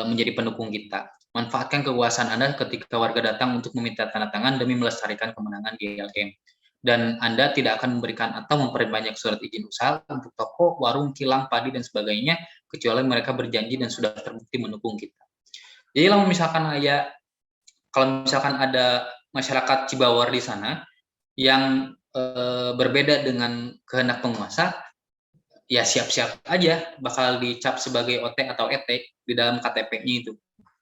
Speaker 2: menjadi pendukung kita. Manfaatkan kekuasaan Anda ketika warga datang untuk meminta tanda tangan demi melestarikan kemenangan GLM. Dan Anda tidak akan memberikan atau memperbanyak surat izin usaha untuk toko, warung, kilang, padi, dan sebagainya, kecuali mereka berjanji dan sudah terbukti mendukung kita. Jadi kalau misalkan ada masyarakat Cibawar di sana yang berbeda dengan kehendak penguasa, ya siap-siap aja bakal dicap sebagai OT atau ET di dalam KTP-nya itu.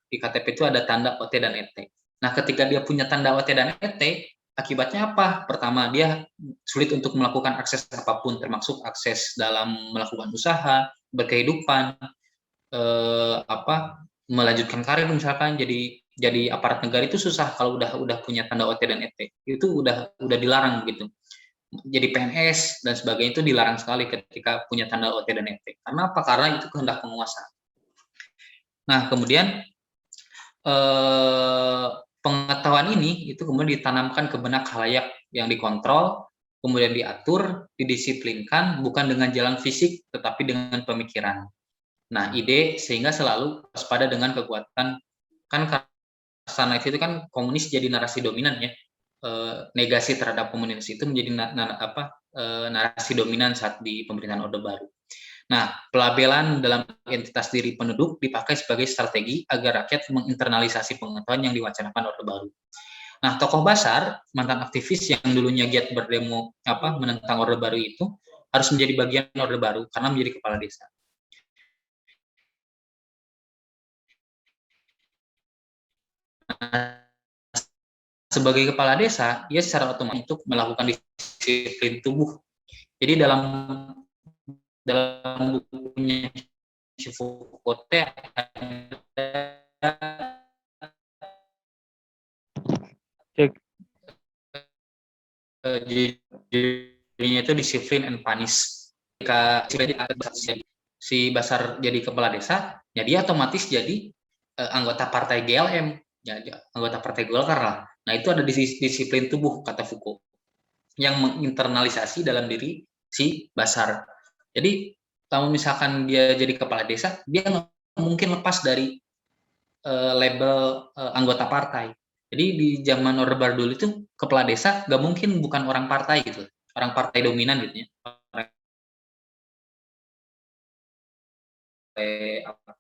Speaker 2: Di KTP itu ada tanda OT dan ET. Nah, ketika dia punya tanda OT dan ET, akibatnya apa? Pertama, dia sulit untuk melakukan akses apapun, termasuk akses dalam melakukan usaha, berkehidupan, melanjutkan karir, misalkan jadi aparat negara itu susah kalau udah punya tanda OT dan ET. Itu udah dilarang gitu. Jadi PNS dan sebagainya itu dilarang sekali ketika punya tanda OT dan ET. Karena apa? Karena itu kehendak penguasa. Nah, kemudian pengetahuan ini itu kemudian ditanamkan ke benak khalayak yang dikontrol, kemudian diatur, didisiplinkan bukan dengan jalan fisik tetapi dengan pemikiran. Nah, ide sehingga selalu waspada dengan kekuatan, kan karena itu kan komunis jadi narasi dominan ya. Negasi terhadap komunis itu menjadi narasi dominan saat di pemerintahan Orde Baru. Nah, pelabelan dalam identitas diri penduduk dipakai sebagai strategi agar rakyat menginternalisasi pengetahuan yang diwacanakan Orde Baru. Nah, tokoh Basar, mantan aktivis yang dulunya giat berdemo menentang Orde Baru itu harus menjadi bagian Orde Baru karena menjadi kepala desa. Nah, sebagai kepala desa, ia secara otomatis untuk melakukan disiplin tubuh. Jadi dalam bukunya Foucault judulnya itu disiplin and punish. Ketika si Basar jadi kepala desa, ya dia otomatis jadi anggota partai GLM, ya, anggota partai Golkar lah. Nah, itu ada disiplin tubuh, kata Foucault, yang menginternalisasi dalam diri si Basar. Jadi kalau misalkan dia jadi kepala desa, dia nggak mungkin lepas dari label anggota partai. Jadi di zaman Orde Baru dulu itu kepala desa nggak mungkin bukan orang partai gitu, orang partai dominan gitu ya,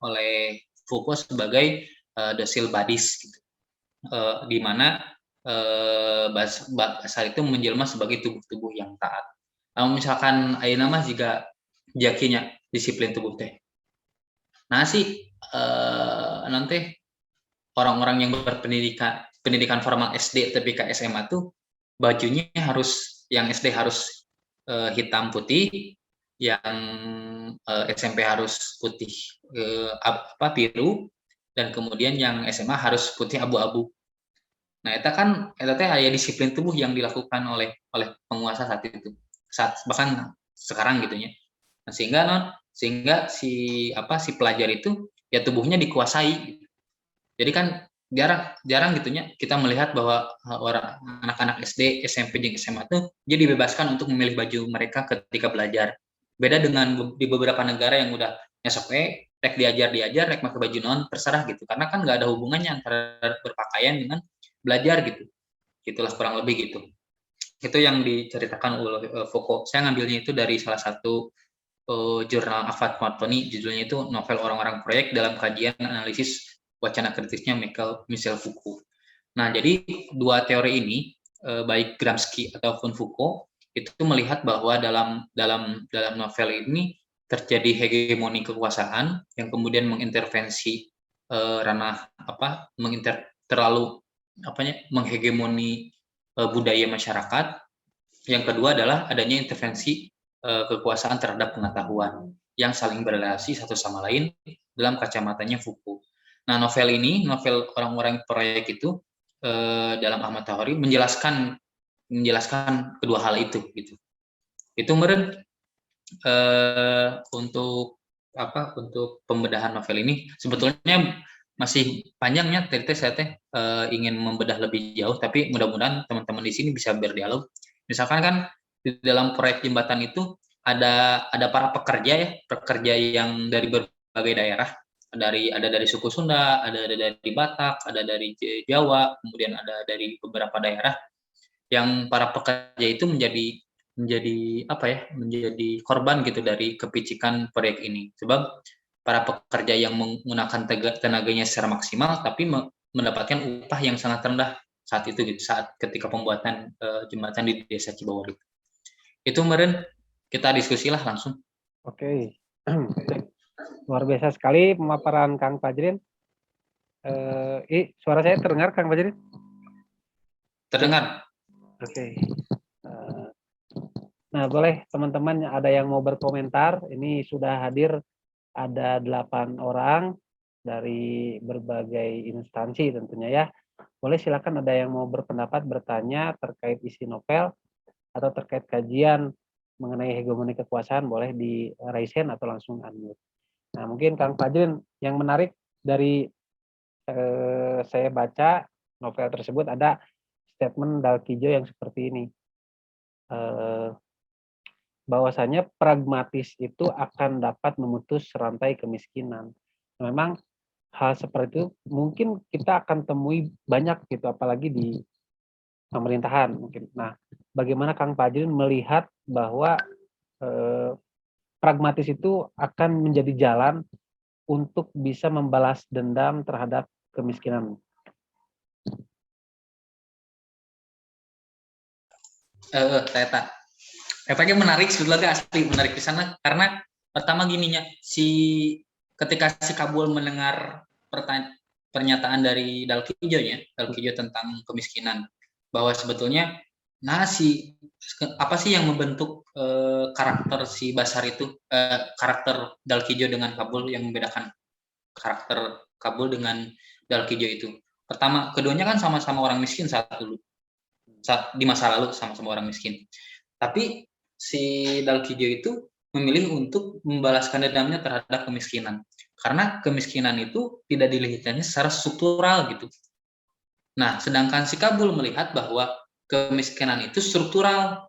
Speaker 2: oleh Foucault sebagai docile bodies gitu, di mana Basar itu menjelma sebagai tubuh-tubuh yang taat. Namun misalkan ayeuna mah jika jakinya disiplin tubuh teh. Nah sih nanti orang-orang yang pendidikan formal SD tapi ke SMA tuh bajunya harus, yang SD harus hitam putih, yang SMP harus putih biru, dan kemudian yang SMA harus putih abu-abu. Nah, eta teh aya disiplin tubuh yang dilakukan oleh penguasa saat itu. Bahkan sekarang gitu ya. Nah, sehingga si pelajar itu ya tubuhnya dikuasai. Jadi kan jarang gitunya kita melihat bahwa anak-anak SD, SMP, dan SMA tuh dia dibebaskan untuk memilih baju mereka ketika belajar. Beda dengan di beberapa negara yang udah nyesok rek diajar rek pakai baju non terserah gitu. Karena kan nggak ada hubungannya antara berpakaian dengan belajar gitu. Gitulah kurang lebih gitu. Itu yang diceritakan oleh Foucault. Saya ngambilnya itu dari salah satu jurnal Afat Martoni, judulnya itu Novel Orang-Orang Proyek dalam Kajian Analisis Wacana Kritisnya Michel Foucault. Nah, jadi dua teori ini, baik Gramsci ataupun Foucault, itu melihat bahwa dalam novel ini terjadi hegemoni kekuasaan yang kemudian mengintervensi ranah terlalu menghegemoni budaya masyarakat. Yang kedua adalah adanya intervensi kekuasaan terhadap pengetahuan yang saling berrelasi satu sama lain dalam kacamatanya Foucault. Nah, novel ini, novel orang-orang proyek itu dalam Ahmad Tohari menjelaskan kedua hal itu gitu. Itu meren untuk pembedahan novel ini sebetulnya masih panjangnya saya ingin membedah lebih jauh, tapi mudah-mudahan teman-teman di sini bisa berdialog. Misalkan kan di dalam proyek jembatan itu ada para pekerja yang dari berbagai daerah, ada dari suku Sunda, ada dari Batak, ada dari Jawa, kemudian ada dari beberapa daerah yang para pekerja itu menjadi korban gitu dari kepicikan proyek ini. Sebab para pekerja yang menggunakan tenaganya secara maksimal tapi mendapatkan upah yang sangat rendah saat itu gitu, saat ketika pembuatan jembatan di Desa Cibawar itu. Itu kemarin kita diskusilah langsung.
Speaker 1: Oke. Luar biasa sekali pemaparan Kang Fajrin. Suara saya terdengar Kang Fajrin?
Speaker 2: Terdengar.
Speaker 1: Oke. Nah, boleh teman-teman ada yang mau berkomentar. Ini sudah hadir ada 8 orang dari berbagai instansi tentunya ya. Boleh silakan ada yang mau berpendapat, bertanya terkait isi novel atau terkait kajian mengenai hegemoni kekuasaan, boleh di raise hand atau langsung unmute. Nah, mungkin Kang Fajrin, yang menarik dari saya baca novel tersebut ada statement Dalkijo yang seperti ini. Bahwasanya pragmatis itu akan dapat memutus rantai kemiskinan. Memang hal seperti itu mungkin kita akan temui banyak gitu, apalagi di pemerintahan mungkin. Nah, bagaimana Kang Fajrin melihat bahwa pragmatis itu akan menjadi jalan untuk bisa membalas dendam terhadap kemiskinan?
Speaker 2: Efeknya menarik, sebetulnya asli menarik di sana karena pertama gininya, ketika si Kabul mendengar pernyataan dari Dalkijo tentang kemiskinan, bahwa sebetulnya apa sih yang membentuk karakter si Basar itu, karakter Dalkijo dengan Kabul, yang membedakan karakter Kabul dengan Dalkijo itu. Pertama, keduanya kan sama-sama orang miskin di masa lalu, sama-sama orang miskin. Tapi si Dalkijo itu memilih untuk membalaskan dendamnya terhadap kemiskinan. Karena kemiskinan itu tidak dilihatnya secara struktural gitu. Nah, sedangkan si Kabul melihat bahwa kemiskinan itu struktural.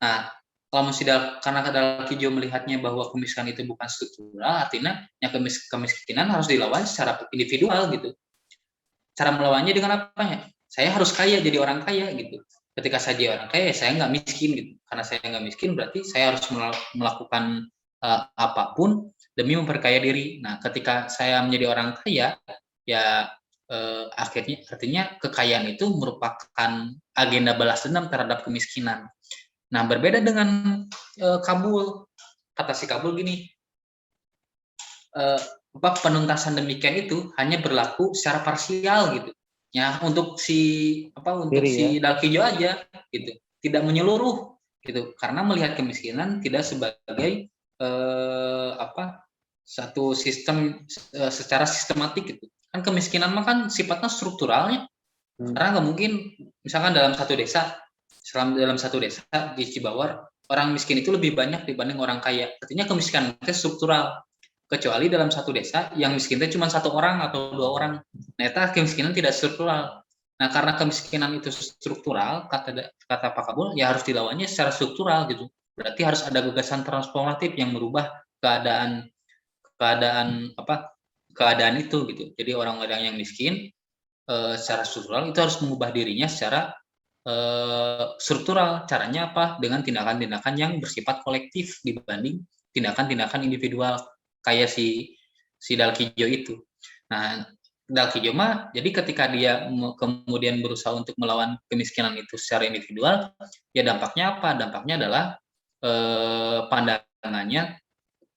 Speaker 2: Nah, karena Dalkijo melihatnya bahwa kemiskinan itu bukan struktural, artinya ya kemiskinan harus dilawan secara individual gitu. Cara melawannya dengan apa ya? Saya harus kaya, jadi orang kaya gitu. Ketika saya jadi orang kaya, saya nggak miskin gitu. Karena saya nggak miskin, berarti saya harus melakukan apapun demi memperkaya diri. Nah, ketika saya menjadi orang kaya, ya artinya kekayaan itu merupakan agenda balas dendam terhadap kemiskinan. Nah, berbeda dengan Kabul, kata si Kabul gini, penuntasan demikian itu hanya berlaku secara parsial gitu. Ya, untuk si Dalkijo aja gitu, tidak menyeluruh gitu, karena melihat kemiskinan tidak sebagai satu sistem secara sistematik gitu. Kan kemiskinan mah kan sifatnya strukturalnya. Karena nggak mungkin misalkan dalam satu desa di Cibawar orang miskin itu lebih banyak dibanding orang kaya. Artinya kemiskinan itu struktural. Kecuali dalam satu desa yang miskinnya cuma 1 orang atau 2 orang. Ternyata kemiskinan tidak struktural. Nah, karena kemiskinan itu struktural, kata Pak Kabul, ya harus dilawannya secara struktural gitu. Berarti harus ada gagasan transformatif yang merubah keadaan itu gitu. Jadi orang-orang yang miskin secara struktural itu harus mengubah dirinya secara struktural. Caranya apa? Dengan tindakan-tindakan yang bersifat kolektif dibanding tindakan-tindakan individual kayak si Dalkijo itu. Nah, Dalkijo mah jadi ketika dia kemudian berusaha untuk melawan kemiskinan itu secara individual, ya dampaknya apa? Dampaknya adalah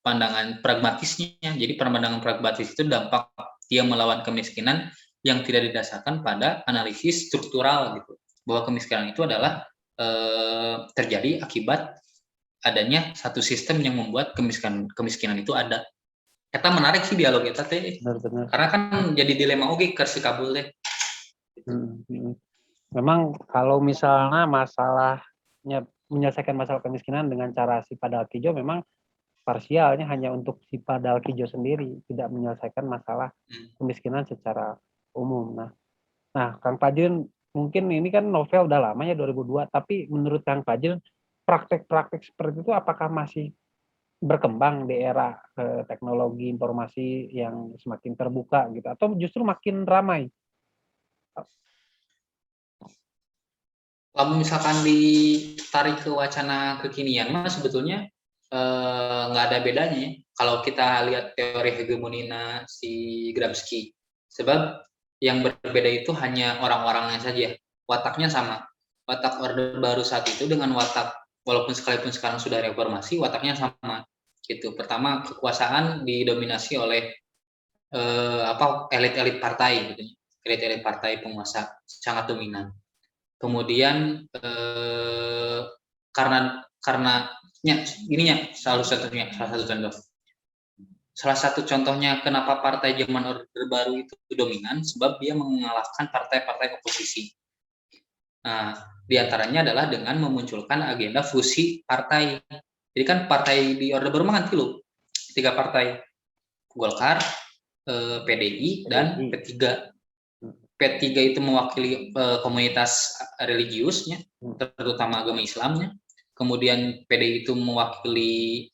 Speaker 2: pandangan pragmatisnya. Jadi pandangan pragmatis itu dampak dia melawan kemiskinan yang tidak didasarkan pada analisis struktural gitu. bahwa kemiskinan itu adalah terjadi akibat adanya satu sistem yang membuat kemiskinan itu ada. Kita menarik sih dialog kita teh, karena kan jadi dilema oke ke si kabul teh.
Speaker 1: Memang kalau misalnya masalahnya menyelesaikan masalah kemiskinan dengan cara si Padal Kijo memang parsialnya hanya untuk si Padal Kijo sendiri, tidak menyelesaikan masalah kemiskinan secara umum. Nah, Kang Fajrun, mungkin ini kan novel udah lama ya 2002, tapi menurut Kang Fajrun praktek-praktek seperti itu apakah masih berkembang di era teknologi informasi yang semakin terbuka gitu, atau justru makin ramai?
Speaker 2: Kalau misalkan ditarik ke wacana kekinian mah sebetulnya nggak ada bedanya ya. Kalau kita lihat teori hegemonina si Gramsci, sebab yang berbeda itu hanya orang-orangnya saja, wataknya sama. Watak Orde Baru saat itu dengan watak, walaupun sekalipun sekarang sudah reformasi, wataknya sama. Gitu. Pertama, kekuasaan didominasi oleh elit-elit partai, gitu. Elit-elit partai penguasa sangat dominan. Kemudian karena ininya salah satu contohnya kenapa partai zaman Orde Baru itu dominan, sebab dia mengalahkan partai-partai oposisi. Nah, diantaranya adalah dengan memunculkan agenda fusi partai. Jadi kan partai di Orde Baru kan 3 partai, Golkar, PDI, dan P3. P3 itu mewakili komunitas religiusnya, terutama agama Islamnya. Kemudian PDI itu mewakili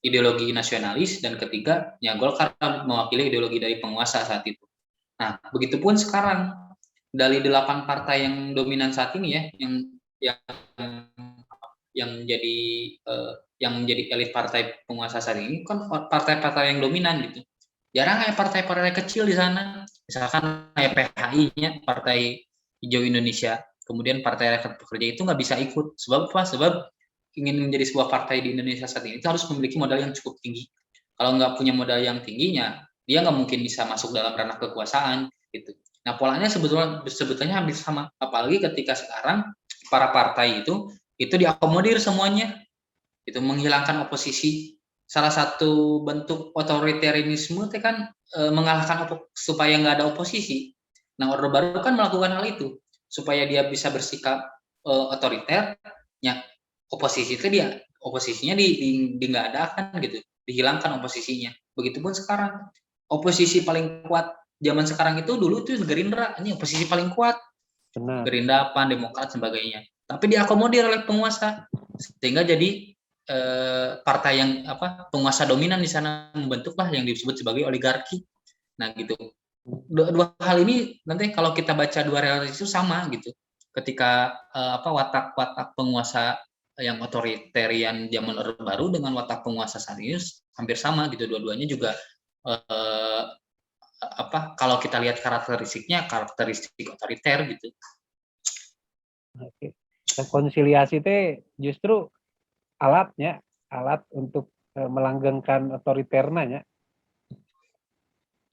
Speaker 2: ideologi nasionalis, dan ketiganya Golkar mewakili ideologi dari penguasa saat itu. Nah, begitupun sekarang dari 8 partai yang dominan saat ini ya, yang menjadi elit partai penguasa saat ini kan partai-partai yang dominan gitu. Jarang kayak partai-partai kecil di sana, misalkan kayak PHI-nya, Partai Hijau Indonesia, kemudian Partai Rakyat Pekerja itu nggak bisa ikut. Sebab apa? Sebab ingin menjadi sebuah partai di Indonesia saat ini itu harus memiliki modal yang cukup tinggi. Kalau nggak punya modal yang tingginya, dia nggak mungkin bisa masuk dalam ranah kekuasaan gitu. Nah, polanya sebetulnya hampir sama, apalagi ketika sekarang para partai itu diakomodir semuanya, itu menghilangkan oposisi. Salah satu bentuk otoritarianisme itu kan mengalahkan supaya nggak ada oposisi. Nah, Orde Baru kan melakukan hal itu supaya dia bisa bersikap otoriter. Ya, oposisinya nggak adakan gitu, dihilangkan oposisinya. Begitupun sekarang, oposisi paling kuat zaman sekarang itu dulu itu Gerindra, ini oposisi paling kuat. Benar. Gerindra, PAN, Demokrat, sebagainya. Tapi diakomodir oleh penguasa sehingga jadi partai yang penguasa dominan di sana, membentuklah yang disebut sebagai oligarki. Nah gitu. Dua hal ini nanti kalau kita baca dua realitas itu sama gitu. Ketika watak penguasa yang otoritarian zaman Orde Baru dengan watak penguasa saat ini hampir sama gitu. Dua-duanya juga kalau kita lihat karakteristik otoriter gitu.
Speaker 1: Oke. Rekonsiliasi itu justru alat untuk melanggengkan otoriternya.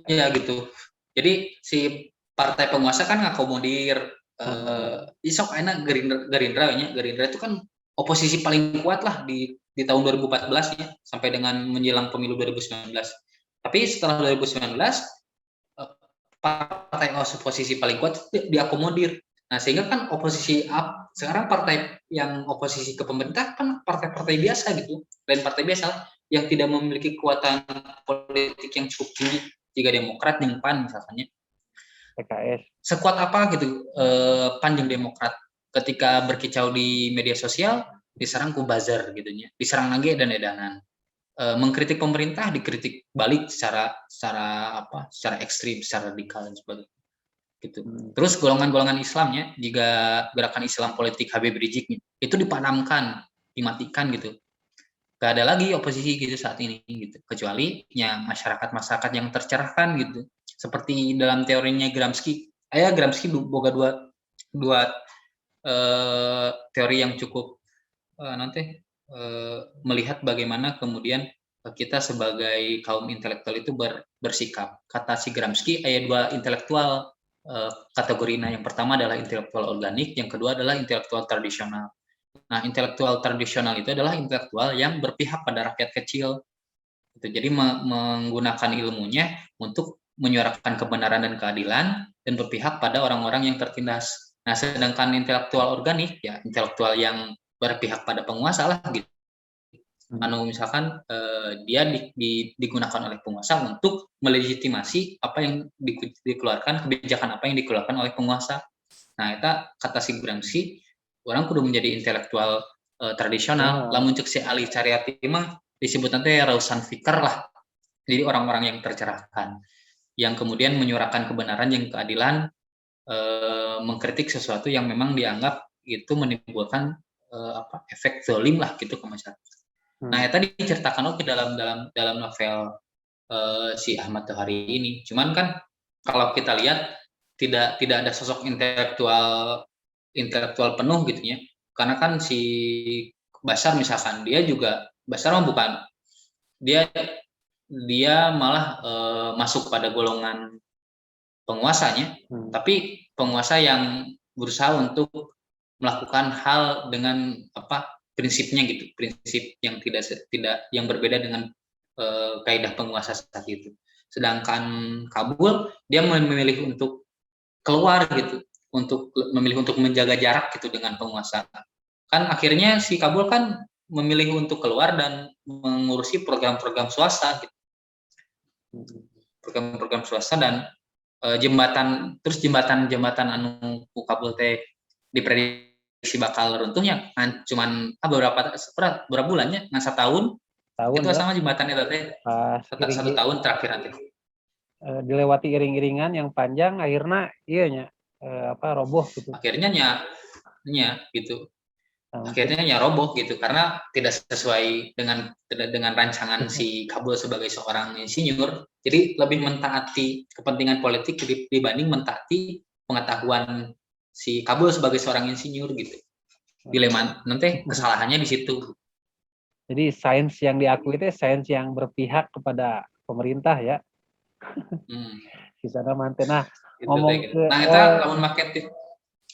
Speaker 2: Iya gitu. Jadi si partai penguasa kan ngakomodir isok enak Gerindra itu kan oposisi paling kuat lah di tahun 2014 ya, sampai dengan menjelang pemilu 2019. Tapi setelah 2019 partai oposisi paling kuat diakomodir. Nah, sehingga kan sekarang partai yang oposisi ke pemerintah kan partai-partai biasa gitu, lain partai biasa yang tidak memiliki kekuatan politik yang cukup tinggi, jika Demokrat yang PAN misalnya.
Speaker 1: PKS.
Speaker 2: Sekuat apa gitu PAN yang Demokrat ketika berkicau di media sosial diserang ku buzzer gitu ya, diserang lagi dan edanan. Mengkritik pemerintah dikritik balik secara ekstrim, secara radikal dan sebagainya. Gitu. Terus golongan-golongan Islamnya, jika gerakan Islam politik Habib Rizik itu dipadamkan, dimatikan gitu. Gak ada lagi oposisi gitu saat ini gitu, kecuali yang masyarakat yang tercerahkan gitu. Seperti dalam teorinya Gramsci. Gramsci boga dua teori yang cukup melihat bagaimana kemudian kita sebagai kaum intelektual itu bersikap. Kata si Gramsci, ada dua intelektual kategorinya. Yang pertama adalah intelektual organik, yang kedua adalah intelektual tradisional. Nah, intelektual tradisional itu adalah intelektual yang berpihak pada rakyat kecil. Gitu. Jadi menggunakan ilmunya untuk menyuarakan kebenaran dan keadilan dan berpihak pada orang-orang yang tertindas. Nah, sedangkan intelektual organik ya intelektual yang berpihak pada penguasa lah gitu. Misalkan dia digunakan oleh penguasa untuk melegitimasi apa yang dikeluarkan, kebijakan apa yang dikeluarkan oleh penguasa. Nah, itu kata si Gramsci, orang kudu menjadi intelektual tradisional. Lamun cek si Ali Caryati mah disebut nanti rausan fikir lah. Jadi orang-orang yang tercerahkan, yang kemudian menyuarakan kebenaran yang keadilan, mengkritik sesuatu yang memang dianggap itu menimbulkan efek zolim lah gitu ke masyarakat. Nah, itu diceritakan oke dalam novel si Ahmad Tohari ini. Cuman kan kalau kita lihat tidak ada sosok intelektual penuh gitu ya. Karena kan si Bashar misalkan Bashar mah bukan dia malah masuk pada golongan penguasanya, tapi penguasa yang berusaha untuk melakukan hal dengan prinsipnya gitu, prinsip yang tidak yang berbeda dengan kaidah penguasa saat itu. Sedangkan Kabul dia memilih untuk keluar gitu, memilih untuk menjaga jarak gitu dengan penguasa. Kan akhirnya si Kabul kan memilih untuk keluar dan mengurusi program-program swasta gitu. Program-program swasta dan jembatan anu Kabul teh diprediksi bakal runtuhnya kan cuman berapa bulannya ngan setahun itu ya? Sama jembatan itu teh satu tahun terakhir nanti
Speaker 1: dilewati iring-iringan yang panjang akhirnya roboh gitu
Speaker 2: akhirnya gitu akhirnya roboh gitu karena tidak sesuai dengan rancangan si Kabul sebagai seorang insinyur. Jadi lebih mentaati kepentingan politik dibanding mentaati pengetahuan si Kabul sebagai seorang insinyur gitu. Dilema nanti kesalahannya di situ.
Speaker 1: Jadi sains yang diakui itu sains yang berpihak kepada pemerintah ya. Di sana manten. Nah,
Speaker 2: gitu, ngomong ke kita lamun make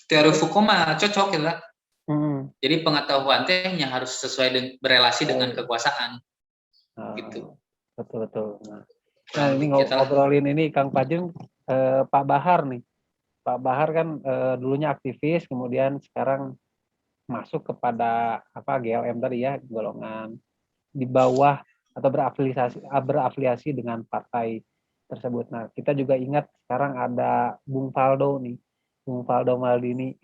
Speaker 2: teori Foucault mah cocok ya. Jadi pengetahuan tehnya harus sesuai berelasi dengan kekuasaan. Gitu.
Speaker 1: Betul. Nah ini ngobrolin ini Kang Pajeng, Pak Bahar nih. Pak Bahar kan dulunya aktivis, kemudian sekarang masuk kepada GLM tadi ya, golongan di bawah atau berafiliasi dengan partai tersebut. Nah, kita juga ingat sekarang ada Bung Faldo nih, Bung Faldo Maldini,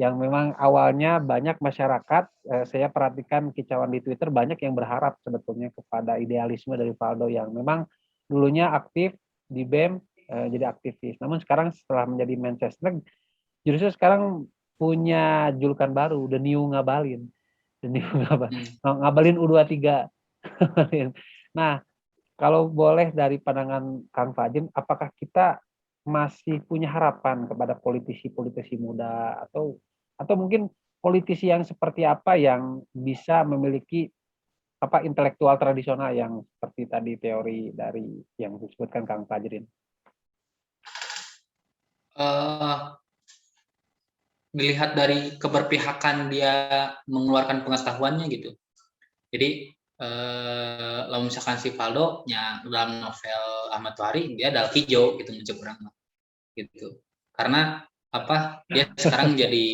Speaker 1: yang memang awalnya banyak masyarakat, saya perhatikan kicauan di Twitter, banyak yang berharap sebetulnya kepada idealisme dari Faldo yang memang dulunya aktif di BEM, jadi aktivis. Namun sekarang setelah menjadi Manchester, justru sekarang punya julukan baru, The New Ngabalin. The New Ngabalin U23. Nah, kalau boleh dari pandangan Kang Fajin, apakah kita masih punya harapan kepada politisi-politisi muda atau mungkin politisi yang seperti apa yang bisa memiliki intelektual tradisional yang seperti tadi teori dari yang disebutkan Kang Fajrin?
Speaker 2: Dilihat dari keberpihakan dia mengeluarkan pengetahuannya gitu. Jadi kalau misalkan si Faldo dalam novel Ahmad Tohari dia dal hijau gitu mencek orang gitu. Karena dia sekarang jadi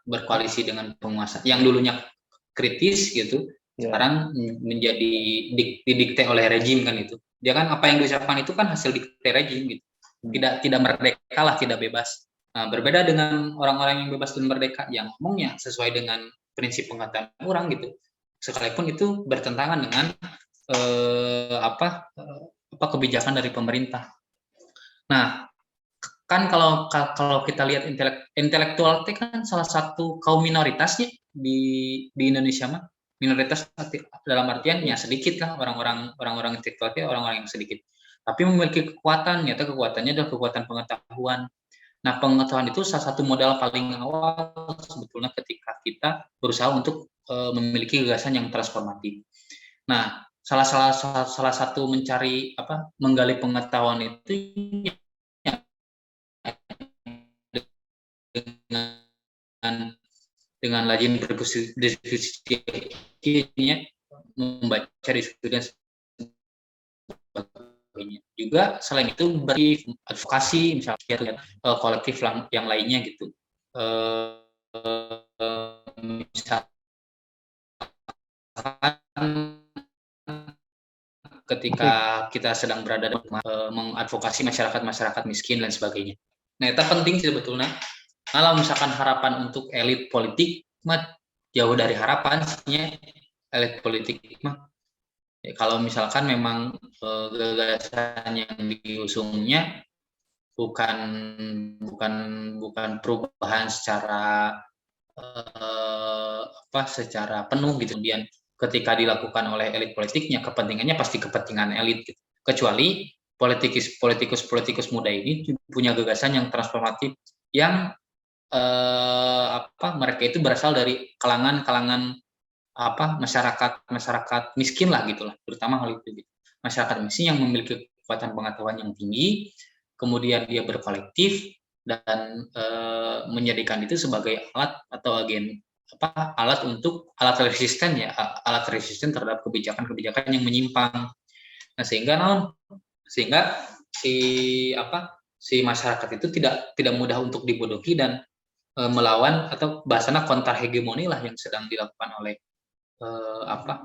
Speaker 2: berkoalisi dengan penguasa yang dulunya kritis gitu. Sekarang menjadi didikte oleh rejim kan itu. Dia kan apa yang diucapkan itu kan hasil dikte rejim gitu. Tidak merdeka lah, tidak bebas. Nah, berbeda dengan orang-orang yang bebas dan merdeka yang ngomongnya sesuai dengan prinsip pengetahuan orang gitu. Sekalipun itu bertentangan dengan kebijakan dari pemerintah. Nah, kan kalau kita lihat intelektual itu kan salah satu kaum minoritasnya di Indonesia mah. Minoritas dalam artiannya sedikit lah orang-orang intelektual itu orang-orang yang sedikit. Tapi memiliki kekuatan, ternyata kekuatannya adalah kekuatan pengetahuan. Nah, pengetahuan itu salah satu modal paling awal sebetulnya ketika kita berusaha untuk memiliki gagasan yang transformatif. Nah, salah satu menggali pengetahuan itu dengan lajin berdiskusinya, membaca diskusi dan sebagainya. Juga selain itu advokasi misalnya kolektif yang lainnya gitu. Misalkan ketika kita sedang berada di mengadvokasi masyarakat miskin dan sebagainya. Nah, itu penting sebetulnya. Kalau misalkan harapan untuk elit politik mah jauh dari harapan elit politik mah. Kalau misalkan memang gagasan yang diusungnya bukan perubahan secara secara penuh gitu, kemudian ketika dilakukan oleh elit politiknya kepentingannya pasti kepentingan elit gitu. Kecuali politikus muda ini punya gagasan yang transformatif yang mereka itu berasal dari kalangan masyarakat miskin lah gitulah, terutama hal itu gitu. Masyarakat miskin yang memiliki kekuatan pengetahuan yang tinggi, kemudian dia berkolektif dan menjadikan itu sebagai alat atau alat resisten terhadap kebijakan yang menyimpang. Nah, sehingga si masyarakat itu tidak mudah untuk dibodohi dan melawan atau bahasanya kontra hegemoni lah yang sedang dilakukan oleh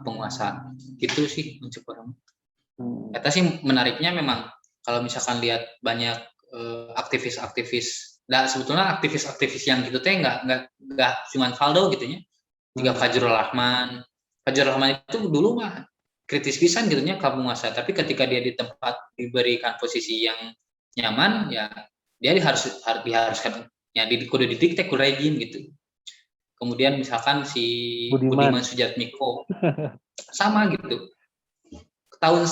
Speaker 2: penguasa. Itu sih mencoba. Kata sih menariknya memang kalau misalkan lihat banyak aktivis-aktivis. Nah, sebetulnya aktivis-aktivis yang gitu teh nggak cuma Valdo gitunya. Juga Fajrul Rahman itu dulu mah kritis pisan gitunya ke penguasa, tapi ketika dia di tempat diberikan posisi yang nyaman ya dia diharuskan ya kudu didikte ku rejim gitu. Kemudian misalkan si Budiman Sujatmiko sama gitu. Tahun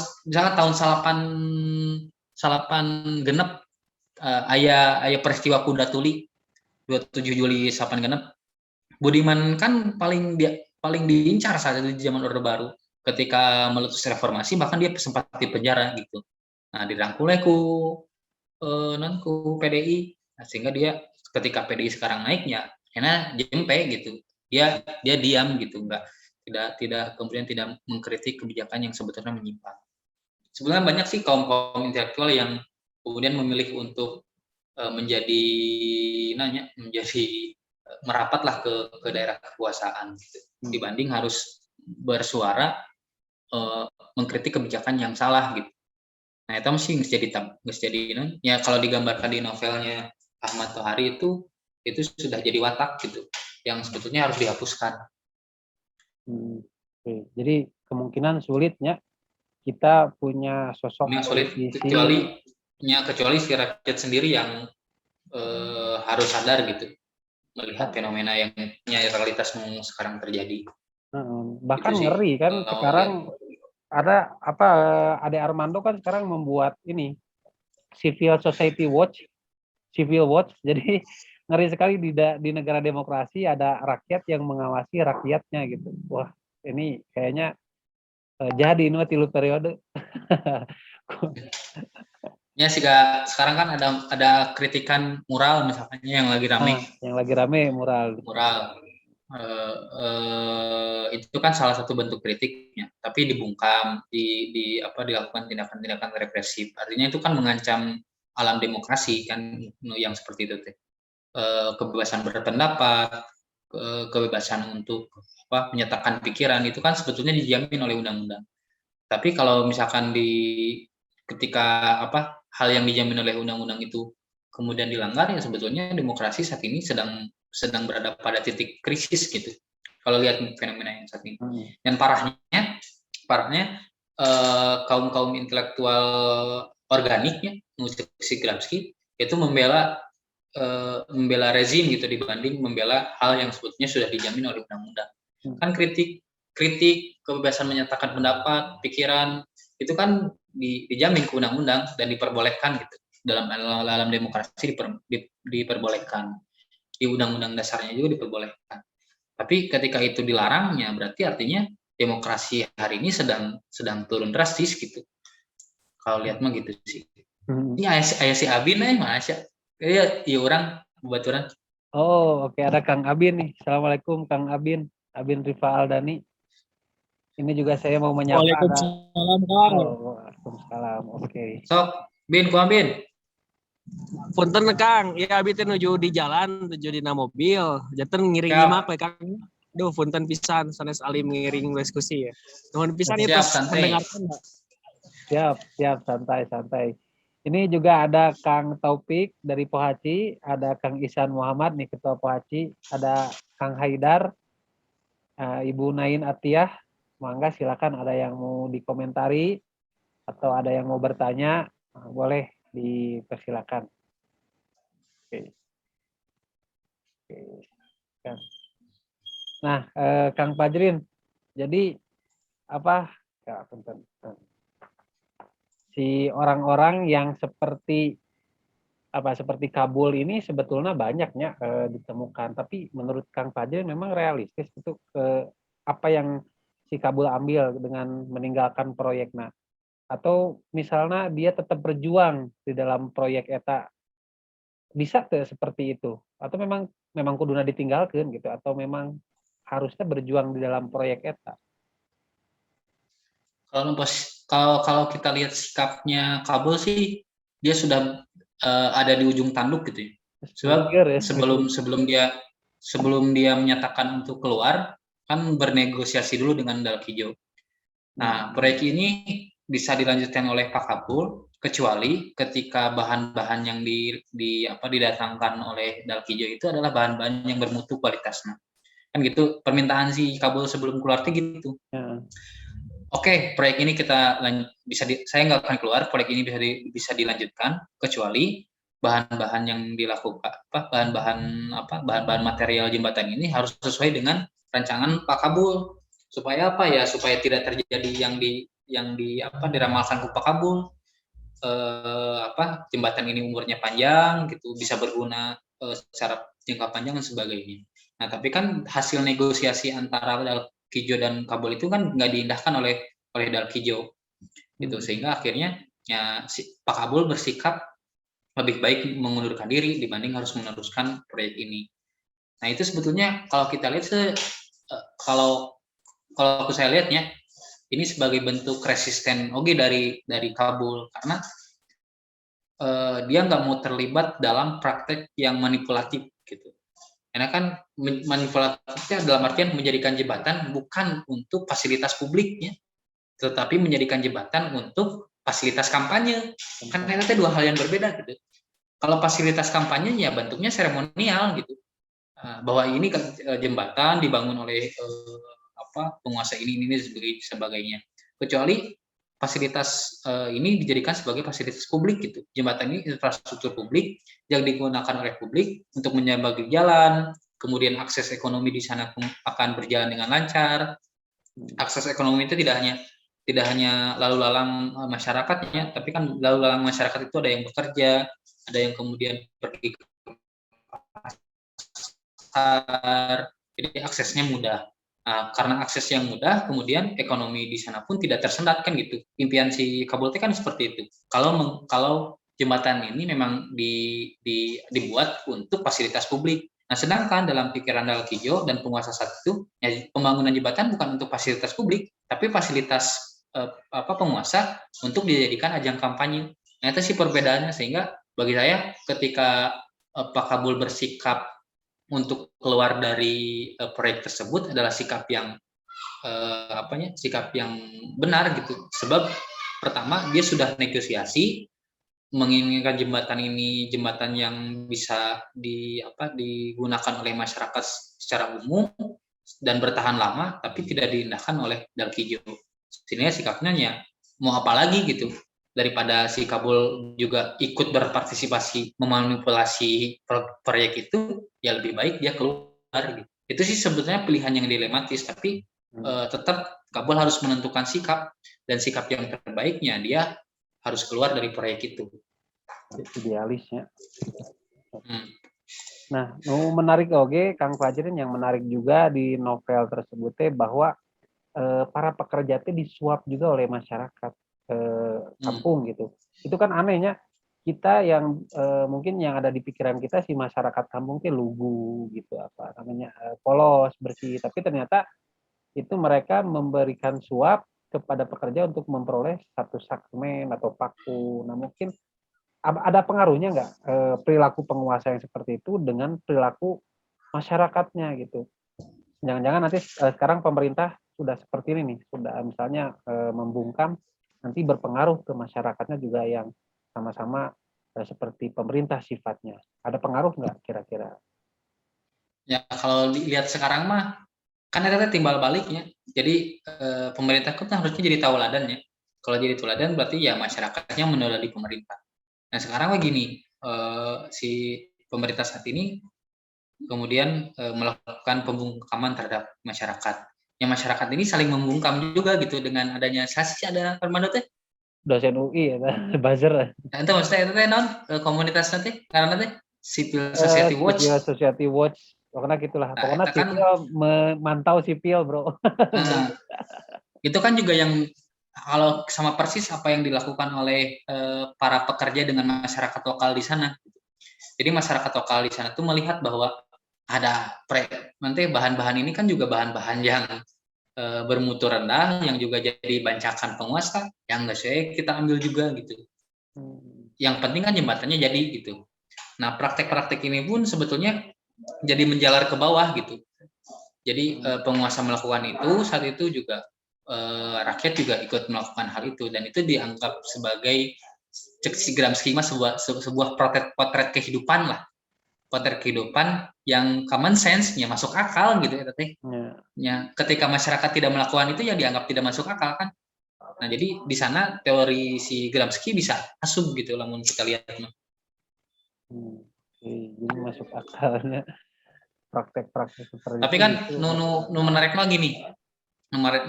Speaker 2: salapan genep aya peristiwa Kuda Tuli 27 Juli 8 genep. Budiman kan paling diincar saat itu di zaman Orde Baru ketika meletus reformasi, bahkan dia sempat di penjara gitu. Nah, dirangkul ku PDI, nah, sehingga dia ketika PDI sekarang naiknya karena jempe gitu. Dia diam gitu, tidak kemudian tidak mengkritik kebijakan yang sebetulnya menyimpang. Sebenarnya banyak sih kaum intelektual yang kemudian memilih untuk menjadi merapatlah ke daerah kekuasaan gitu. Dibanding harus bersuara mengkritik kebijakan yang salah gitu. Nah, itu mesti jadi ya kalau digambarkan di novelnya Ahmad Tohari itu sudah jadi watak gitu yang sebetulnya harus dihapuskan.
Speaker 1: Oke. Jadi kemungkinan sulitnya kita punya sosok
Speaker 2: sulit kecuali si rakyat sendiri yang harus sadar gitu melihat fenomena yang realitas yang sekarang terjadi.
Speaker 1: Bahkan gitu ngeri kan sekarang ada Ade Armando kan sekarang membuat ini Civil Watch. Jadi ngeri sekali di negara demokrasi ada rakyat yang mengawasi rakyatnya gitu. Wah, ini kayaknya jadi ini 3 periode.
Speaker 2: Ya sih sekarang kan ada kritikan mural misalnya yang lagi rame.
Speaker 1: Yang lagi rame mural.
Speaker 2: Itu kan salah satu bentuk kritiknya, tapi dibungkam, dilakukan tindakan-tindakan represif. Artinya itu kan mengancam alam demokrasi kan yang seperti itu teh. Kebebasan berpendapat, kebebasan untuk menyatakan pikiran itu kan sebetulnya dijamin oleh undang-undang. Tapi kalau misalkan ketika hal yang dijamin oleh undang-undang itu kemudian dilanggar, ya sebetulnya demokrasi saat ini sedang berada pada titik krisis gitu. Kalau lihat fenomena yang saat ini. Dan parahnya kaum intelektual organiknya, si Gramsci itu membela rezim gitu dibanding membela hal yang sebetulnya sudah dijamin oleh undang-undang. Kan kritik kebebasan menyatakan pendapat, pikiran itu kan dijamin ke undang-undang dan diperbolehkan gitu. Dalam demokrasi diperbolehkan. Di undang-undang dasarnya juga diperbolehkan. Tapi ketika itu dilarangnya berarti artinya demokrasi hari ini sedang turun drastis gitu. Kalau lihat mah gitu sih. Ini ayah si Abin mah Asya. Iya orang bebaturan.
Speaker 1: Oh, oke, ada Kang Abin nih. Assalamualaikum Kang Abin. Abin Rifa Aldani. Ini juga saya mau menyapa ada.
Speaker 3: Waalaikumsalam, Kang.
Speaker 1: Oh, waalaikumsalam. Oke.
Speaker 2: Sok, Bin, ku Bin.
Speaker 3: Punten Kang, ya abi teh nuju di jalan, nuju dina mobil. Janten ngiring
Speaker 2: Siap.
Speaker 3: nyimak we Kang. Duh, punten pisan sanes alim ngiring diskusi ya. Nuhun pisan
Speaker 2: Siap,
Speaker 3: itu
Speaker 2: santai.
Speaker 3: mendengarkan.
Speaker 1: Siap, santai. Ini juga ada Kang Taufik dari Pohaci, ada Kang Ihsan Muhammad nih Ketua Pohaci, ada Kang Haidar, Ibu Nain Atiyah. Mangga silakan ada yang mau dikomentari atau ada yang mau bertanya, boleh dipersilakan. Oke. Nah, Kang Fajrin, jadi apa? Ya, punten. Si orang-orang yang seperti Kabul ini sebetulnya banyaknya ditemukan, tapi menurut Kang Fajrin memang realistis itu apa yang si Kabul ambil dengan meninggalkan proyek. Nah, atau misalnya dia tetap berjuang di dalam proyek eta, bisa tuh seperti itu atau memang kuduna ditinggalkan gitu, atau memang harusnya berjuang di dalam proyek eta?
Speaker 2: Kalau kita lihat sikapnya Kabul sih, dia sudah ada di ujung tanduk gitu ya. Sebab sebelum dia menyatakan untuk keluar, kan bernegosiasi dulu dengan Dalkijo. Nah, proyek ini bisa dilanjutkan oleh Pak Kabul kecuali ketika bahan-bahan yang didatangkan oleh Dalkijo itu adalah bahan-bahan yang bermutu kualitasnya. Kan gitu permintaan si Kabul sebelum keluar gitu.
Speaker 1: Ya.
Speaker 2: Oke, proyek ini saya nggak akan keluar, proyek ini bisa dilanjutkan kecuali bahan-bahan yang dilakukan bahan-bahan material jembatan ini harus sesuai dengan rancangan Pak Kabul. Supaya apa ya? Supaya tidak terjadi yang diramalkan ke Pak Kabul. Jembatan ini umurnya panjang gitu, bisa berguna secara jangka panjang dan sebagainya. Nah, tapi kan hasil negosiasi antara Dalkijo dan Kabul itu kan nggak diindahkan oleh Dalkijo gitu, sehingga akhirnya Pak Kabul bersikap lebih baik mengundurkan diri dibanding harus meneruskan proyek ini. Nah, itu sebetulnya kalau kita lihat kalau saya lihatnya ini sebagai bentuk resisten dari Kabul, karena dia nggak mau terlibat dalam praktek yang manipulatif gitu. Karena kan manipulatifnya dalam artian menjadikan jembatan bukan untuk fasilitas publiknya, tetapi menjadikan jembatan untuk fasilitas kampanye. Kan itu dua hal yang berbeda gitu. Kalau fasilitas kampanye ya bentuknya seremonial gitu. Bahwa ini jembatan dibangun oleh penguasa ini sebagainya. Kecuali fasilitas ini dijadikan sebagai fasilitas publik gitu. Jembatan ini infrastruktur publik yang digunakan oleh publik untuk menyambagi jalan, kemudian akses ekonomi di sana akan berjalan dengan lancar. Akses ekonomi itu tidak hanya lalu lalang masyarakatnya, tapi kan lalu lalang masyarakat itu ada yang bekerja, ada yang kemudian pergi ke pasar, jadi aksesnya mudah. Nah, karena akses yang mudah, kemudian ekonomi di sana pun tidak tersendat kan gitu. Impian si Kabul kan seperti itu. Kalau jembatan ini memang dibuat untuk fasilitas publik. Nah, sedangkan dalam pikiran Dalkijo dan penguasa saat itu, ya, pembangunan jembatan bukan untuk fasilitas publik, tapi fasilitas penguasa untuk dijadikan ajang kampanye. Nah, itu sih perbedaannya, sehingga bagi saya ketika Pak Kabul bersikap untuk keluar dari proyek tersebut adalah sikap yang benar gitu. Sebab pertama dia sudah negosiasi menginginkan jembatan ini jembatan yang bisa digunakan oleh masyarakat secara umum dan bertahan lama, tapi tidak diindahkan oleh Dalkijo. Sini sikapnya ya mau apa lagi gitu, daripada si Kabul juga ikut berpartisipasi memanipulasi proyek itu, ya lebih baik dia keluar gitu. Itu sih sebetulnya pilihan yang dilematis, tapi tetap Kabul harus menentukan sikap, dan sikap yang terbaiknya dia harus keluar dari proyek itu.
Speaker 1: Idealisnya. Nah, menarik Kang Fajrin, yang menarik juga di novel tersebut bahwa para pekerja itu disuap juga oleh masyarakat kampung gitu. Itu kan anehnya, kita yang mungkin yang ada di pikiran kita si masyarakat kampung itu lugu gitu, apa namanya, polos, bersih, tapi ternyata itu mereka memberikan suap kepada pekerja untuk memperoleh satu sak semen atau paku. Nah, mungkin ada pengaruhnya nggak perilaku penguasa yang seperti itu dengan perilaku masyarakatnya gitu. Jangan-jangan nanti sekarang pemerintah sudah seperti ini nih, sudah misalnya membungkam, nanti berpengaruh ke masyarakatnya juga yang sama-sama seperti pemerintah sifatnya. Ada pengaruh nggak kira-kira?
Speaker 2: Ya kalau dilihat sekarang mah kan ada timbal baliknya. Jadi pemerintah kan harusnya jadi tauladan ya. Kalau jadi tauladan berarti ya masyarakatnya menoladi pemerintah. Nah sekarang begini, si pemerintah saat ini kemudian melakukan pembungkaman terhadap masyarakat. Yang masyarakat ini saling membungkam juga gitu dengan adanya sasi ada Armando teh.
Speaker 1: Dosen UI ya, buzzer.
Speaker 2: Nah, itu maksudnya itu teh non komunitas nanti karena nanti Civil Society Watch.
Speaker 1: Civil Society Watch. Pokoknya gitulah.
Speaker 2: Nah,
Speaker 1: Pokoknya
Speaker 2: itu kan
Speaker 1: sipil memantau sipil, bro.
Speaker 2: itu kan juga yang kalau sama persis apa yang dilakukan oleh para pekerja dengan masyarakat lokal di sana. Jadi masyarakat lokal di sana tuh melihat bahwa ada nanti bahan-bahan ini kan juga bahan-bahan yang bermutu rendah, yang juga jadi bancakan penguasa, yang nggak saya kita ambil juga gitu. Yang penting kan jembatannya jadi gitu. Nah praktek-praktek ini pun sebetulnya jadi menjalar ke bawah gitu. Jadi penguasa melakukan itu, saat itu juga rakyat juga ikut melakukan hal itu, dan itu dianggap sebagai Gramsci sebuah potret kehidupan lah, potret kehidupan yang common sense-nya masuk akal gitu ya teh. Ya, ketika masyarakat tidak melakukan itu ya dianggap tidak masuk akal kan. Nah jadi di sana teori si Gramsci bisa masuk gitu, namun kita lihat.
Speaker 1: Jadi masuk akalnya praktek-praktek seperti
Speaker 2: tapi
Speaker 1: itu.
Speaker 2: Kan nu menarik lagi nih,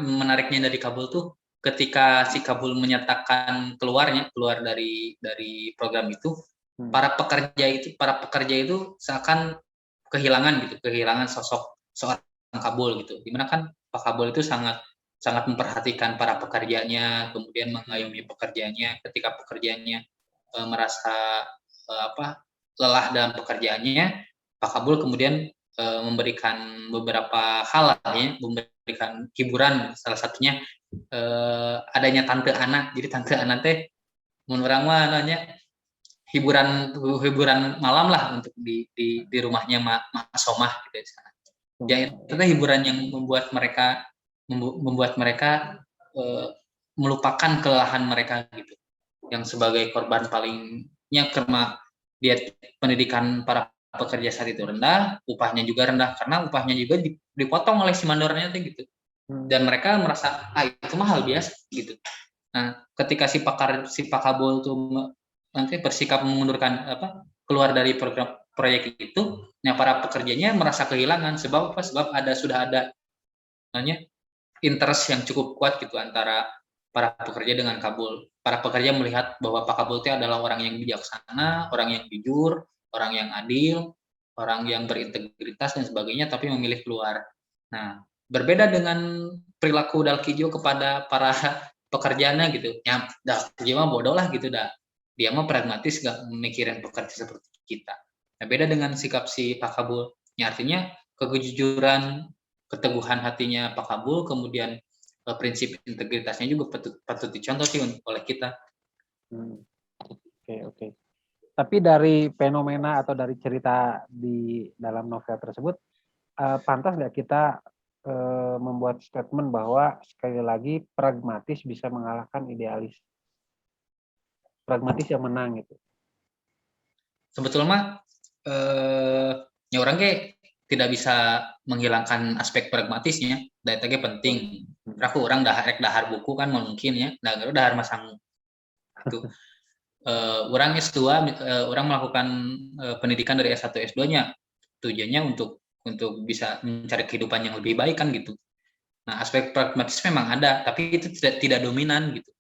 Speaker 2: menariknya dari Kabul tuh ketika si Kabul menyatakan keluar dari program itu, para pekerja itu seakan kehilangan sosok seorang Kabul gitu. Dimana kan Pak Kabul itu sangat memperhatikan para pekerjanya, kemudian mengayomi pekerjanya ketika pekerjanya merasa lelah dalam pekerjaannya. Pak Kabul kemudian memberikan beberapa hal ya, memberikan hiburan, salah satunya adanya Tante Ana. Jadi Tante Ana teh menurut mah namanya hiburan malam lah untuk di rumahnya Mas Somah gitu. Ya itu hiburan yang membuat mereka melupakan kelelahan mereka gitu. Yang sebagai korban palingnya karena dia pendidikan para pekerja saat itu rendah, upahnya juga rendah karena upahnya juga dipotong oleh si mandornya gitu. Dan mereka merasa itu mahal biasa gitu. Nah, ketika si Pak Kabul tuh nanti bersikap mengundurkan keluar dari program proyek itu, para pekerjanya merasa kehilangan sebab sudah ada interest yang cukup kuat gitu antara para pekerja dengan Kabul. Para pekerja melihat bahwa Pak Kabul itu adalah orang yang bijaksana, orang yang jujur, orang yang adil, orang yang berintegritas dan sebagainya, tapi memilih keluar. Nah, berbeda dengan perilaku Dalkijo kepada para pekerjaannya gitu. Ya, Dalkijo mah bodoh lah gitu dah. Dia mah pragmatis, gak mikirin pekerja seperti kita. Nah, beda dengan sikap si Pak Kabul. Ya, artinya kejujuran, keteguhan hatinya Pak Kabul, kemudian prinsip integritasnya juga patut dicontoh sih oleh kita.
Speaker 1: Oke. Tapi dari fenomena atau dari cerita di dalam novel tersebut, pantas nggak kita membuat statement bahwa sekali lagi pragmatis bisa mengalahkan idealis, pragmatis yang menang gitu?
Speaker 2: Sebetulnya ya orang tidak bisa menghilangkan aspek pragmatisnya. Dari tadi penting. Aku orang dahar buku kan mungkin ya, dahar masang itu. Orang S2, orang melakukan pendidikan dari S1 S2-nya tujuannya untuk bisa mencari kehidupan yang lebih baik kan gitu. Nah, aspek pragmatis memang ada, tapi itu tidak dominan gitu.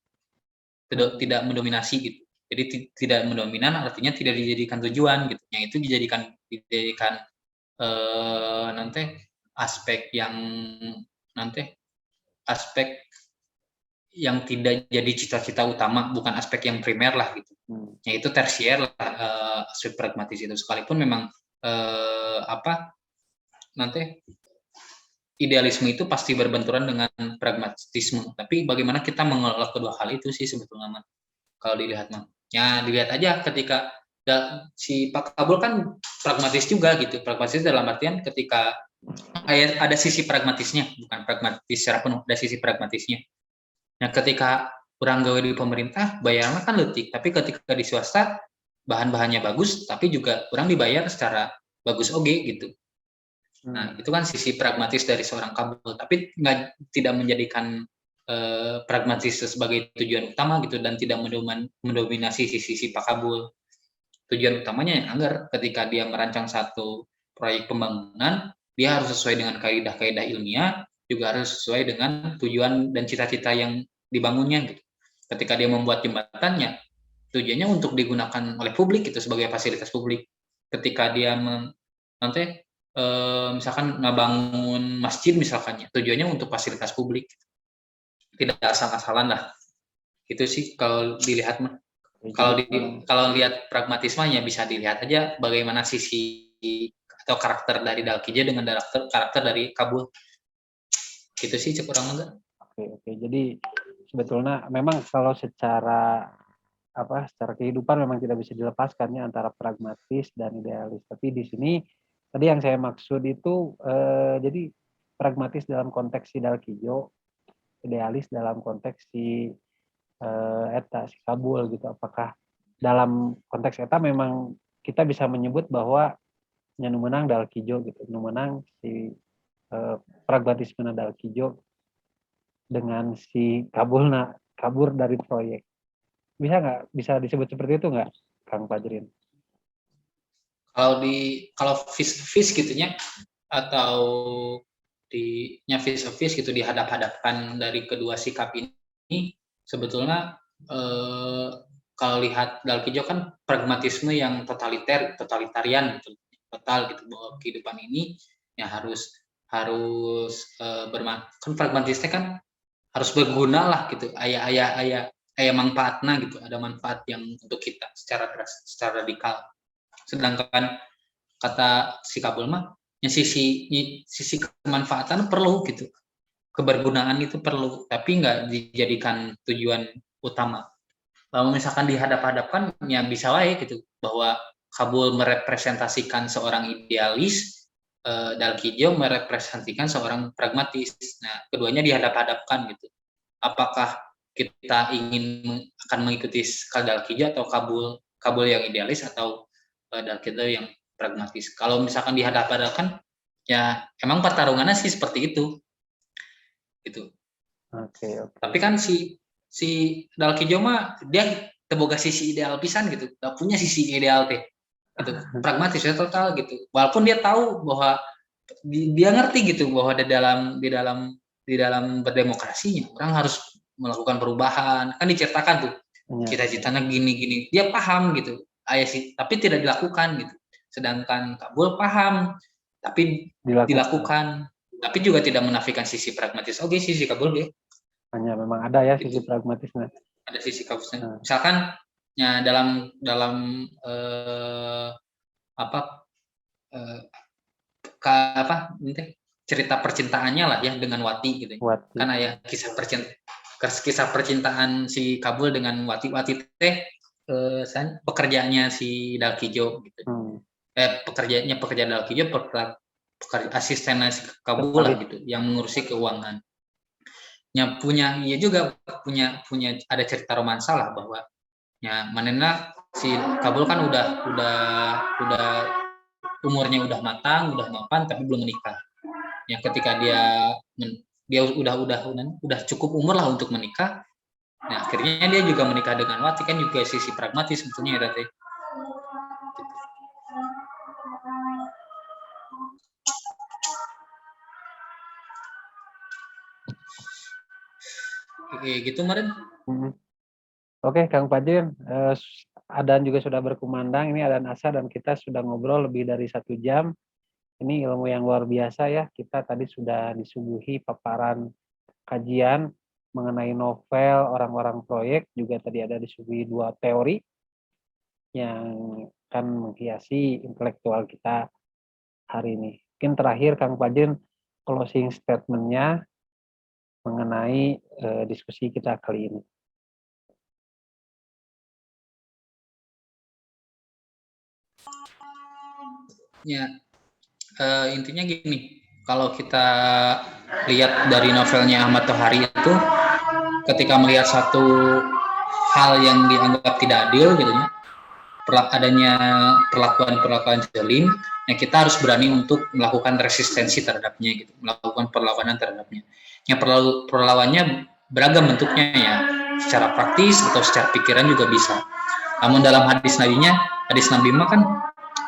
Speaker 2: Tidak mendominasi gitu. Jadi tidak mendominan artinya tidak dijadikan tujuan gitu. Yang itu dijadikan nanti aspek yang tidak jadi cita-cita utama, bukan aspek yang primer lah gitu. Yaitu tersier lah aspek pragmatis itu, sekalipun memang nanti idealisme itu pasti berbenturan dengan pragmatisme. Tapi bagaimana kita mengelola kedua hal itu sih sebetulnya, kalau dilihat mah. Ya dilihat aja ketika si Pak Kabul kan pragmatis juga gitu. Pragmatis dalam artian ketika ada sisi pragmatisnya, bukan pragmatis secara penuh, ada sisi pragmatisnya. Nah, ketika orang gawe di pemerintah, bayarnya kan leutik, tapi ketika di swasta bahan-bahannya bagus, tapi juga orang dibayar secara bagus oge gitu. Nah, itu kan sisi pragmatis dari seorang Kabul, tapi tidak menjadikan pragmatis sebagai tujuan utama gitu, dan tidak mendominasi sisi Pak Kabul. Tujuan utamanya yang agar ketika dia merancang satu proyek pembangunan, dia harus sesuai dengan kaidah-kaidah ilmiah, juga harus sesuai dengan tujuan dan cita-cita yang dibangunnya gitu. Ketika dia membuat jembatannya, tujuannya untuk digunakan oleh publik gitu, sebagai fasilitas publik. Ketika dia nanti misalkan ngebangun masjid misalkannya, tujuannya untuk fasilitas publik, tidak asal-asalan lah. Itu sih kalau dilihat mah. Kalau lihat pragmatismenya bisa dilihat aja bagaimana sisi atau karakter dari Dalkija dengan karakter dari Kabul. Gitu sih kurang enggak.
Speaker 1: Oke. Jadi sebetulnya memang kalau secara kehidupan memang tidak bisa dilepaskan ya antara pragmatis dan idealis. Tapi di sini tadi yang saya maksud itu jadi pragmatis dalam konteks si Dalkijo, idealis dalam konteks si si Kabul gitu. Apakah dalam konteks eta memang kita bisa menyebut bahwa nu menang Dalkijo gitu, nu menang si pragmatisme Dalkijo dengan si kabur dari proyek. Bisa disebut seperti itu nggak, Kang Fajrin?
Speaker 2: Kalau vis gitunya, atau vis gitu dihadap-hadapkan dari kedua sikap ini, sebetulnya kalau lihat Dalkijo kan pragmatisme yang totalitarian gitu, total gitu, bahwa kehidupan ini ya harus kan pragmatisnya kan harus berguna lah gitu, ayah manfaatnya gitu, ada manfaat yang untuk kita secara radikal. Sedangkan kata si Kabul mah yang sisi kemanfaatan perlu gitu, kebergunaan itu perlu, tapi nggak dijadikan tujuan utama. Lalu misalkan dihadap-hadapkan ya bisa wae gitu, bahwa Kabul merepresentasikan seorang idealis, Dalkijo merepresentasikan seorang pragmatis. Nah, keduanya dihadap-hadapkan gitu. Apakah kita akan mengikuti Dalkijo atau Kabul yang idealis, atau Dalkijo yang pragmatis? Kalau misalkan dihadap-hadapkan, ya emang pertarungannya sih seperti itu gitu.
Speaker 1: Oke.
Speaker 2: Tapi kan si Dalkijo mah dia teboga sisi ideal pisan gitu, gak punya sisi ideal teh gitu, pragmatis ya total gitu, walaupun dia tahu bahwa dia ngerti gitu bahwa di dalam berdemokrasinya orang harus melakukan perubahan, kan diceritakan tuh cita-citanya gini dia paham gitu, tapi tidak dilakukan gitu. Sedangkan Kabul paham tapi dilakukan, tapi juga tidak menafikan sisi pragmatis. Oke, sisi Kabul deh,
Speaker 1: hanya memang ada ya sisi pragmatisnya.
Speaker 2: Ada sisi pragmatisnya. Misalkan ya dalam cerita percintaannya lah ya dengan Wati gitu. Kan ya kisah percintaan si Kabul dengan Wati teh pekerjaannya si Dalkijo gitu. Pekerjaan Dalkijo asistennya si Kabul lah gitu, yang mengurusi keuangan. Ia juga punya ada cerita romansa lah, bahwa ya manena si Kabul kan udah umurnya udah matang, udah mapan, tapi belum menikah. Ya ketika dia udah cukup umur lah untuk menikah, nah akhirnya dia juga menikah dengan Wati, kan juga sisi pragmatis sebetulnya ya teh. Gitu Maren.
Speaker 1: Oke, Kang Fajrin, adzan juga sudah berkumandang, ini adzan asar dan kita sudah ngobrol lebih dari 1 jam. Ini ilmu yang luar biasa ya, kita tadi sudah disuguhi paparan kajian mengenai novel orang-orang proyek, juga tadi ada disuguhi 2 teori yang akan menghiasi intelektual kita hari ini. Mungkin terakhir Kang Fajrin closing statement-nya mengenai diskusi kita kali ini.
Speaker 2: Ya, intinya gini, kalau kita lihat dari novelnya Ahmad Tohari itu, ketika melihat satu hal yang dianggap tidak adil gitu ya, adanya perlakuan zalim, ya kita harus berani untuk melakukan resistensi terhadapnya gitu, melakukan perlawanan terhadapnya. Yang perlawannya beragam bentuknya ya, secara praktis atau secara pikiran juga bisa. Namun dalam hadis Nabi mah kan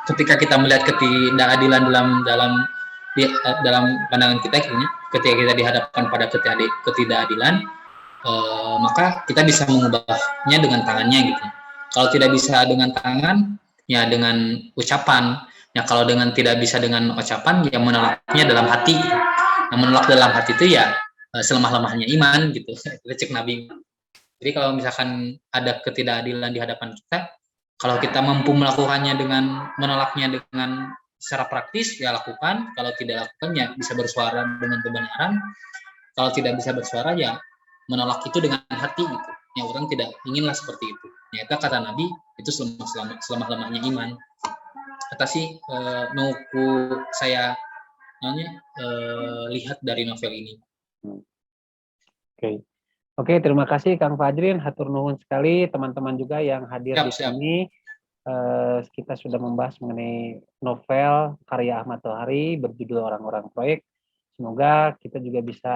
Speaker 2: ketika kita melihat ketidakadilan dalam pandangan kita, ketika kita dihadapkan pada ketidakadilan, maka kita bisa mengubahnya dengan tangannya gitu. Kalau tidak bisa dengan tangan, ya dengan ucapan. Ya kalau tidak bisa dengan ucapan, ya menolaknya dalam hati. Nah, menolak dalam hati itu ya selemah-lemahnya iman gitu. Itu cek Nabi. Jadi kalau misalkan ada ketidakadilan di hadapan kita, kalau kita mampu melakukannya dengan menolaknya dengan secara praktis, ya lakukan. Kalau tidak lakukan, ya bisa bersuara dengan kebenaran. Kalau tidak bisa bersuara, ya menolak itu dengan hati gitu. Ya orang tidak inginlah seperti itu. Ya itu kata Nabi, itu selemah-lemahnya iman. Kata sih nuku saya lihat dari novel ini.
Speaker 1: Oke, terima kasih Kang Fajrin, hatur nuhun sekali teman-teman juga yang hadir di sini. Kita sudah membahas mengenai novel karya Ahmad Tohari berjudul Orang-orang Proyek. Semoga kita juga bisa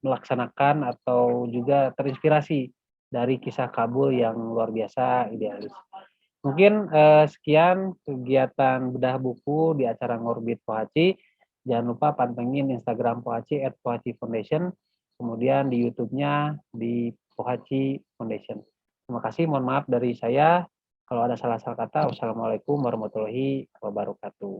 Speaker 1: melaksanakan atau juga terinspirasi dari kisah Kabul yang luar biasa idealis. Mungkin sekian kegiatan bedah buku di acara Ngorbit Pohaci. Jangan lupa pantengin Instagram Pohaci @pohaci_foundation, kemudian di YouTube-nya di Pohaci Foundation. Terima kasih, mohon maaf dari saya. Kalau ada salah-salah kata, wassalamualaikum warahmatullahi wabarakatuh.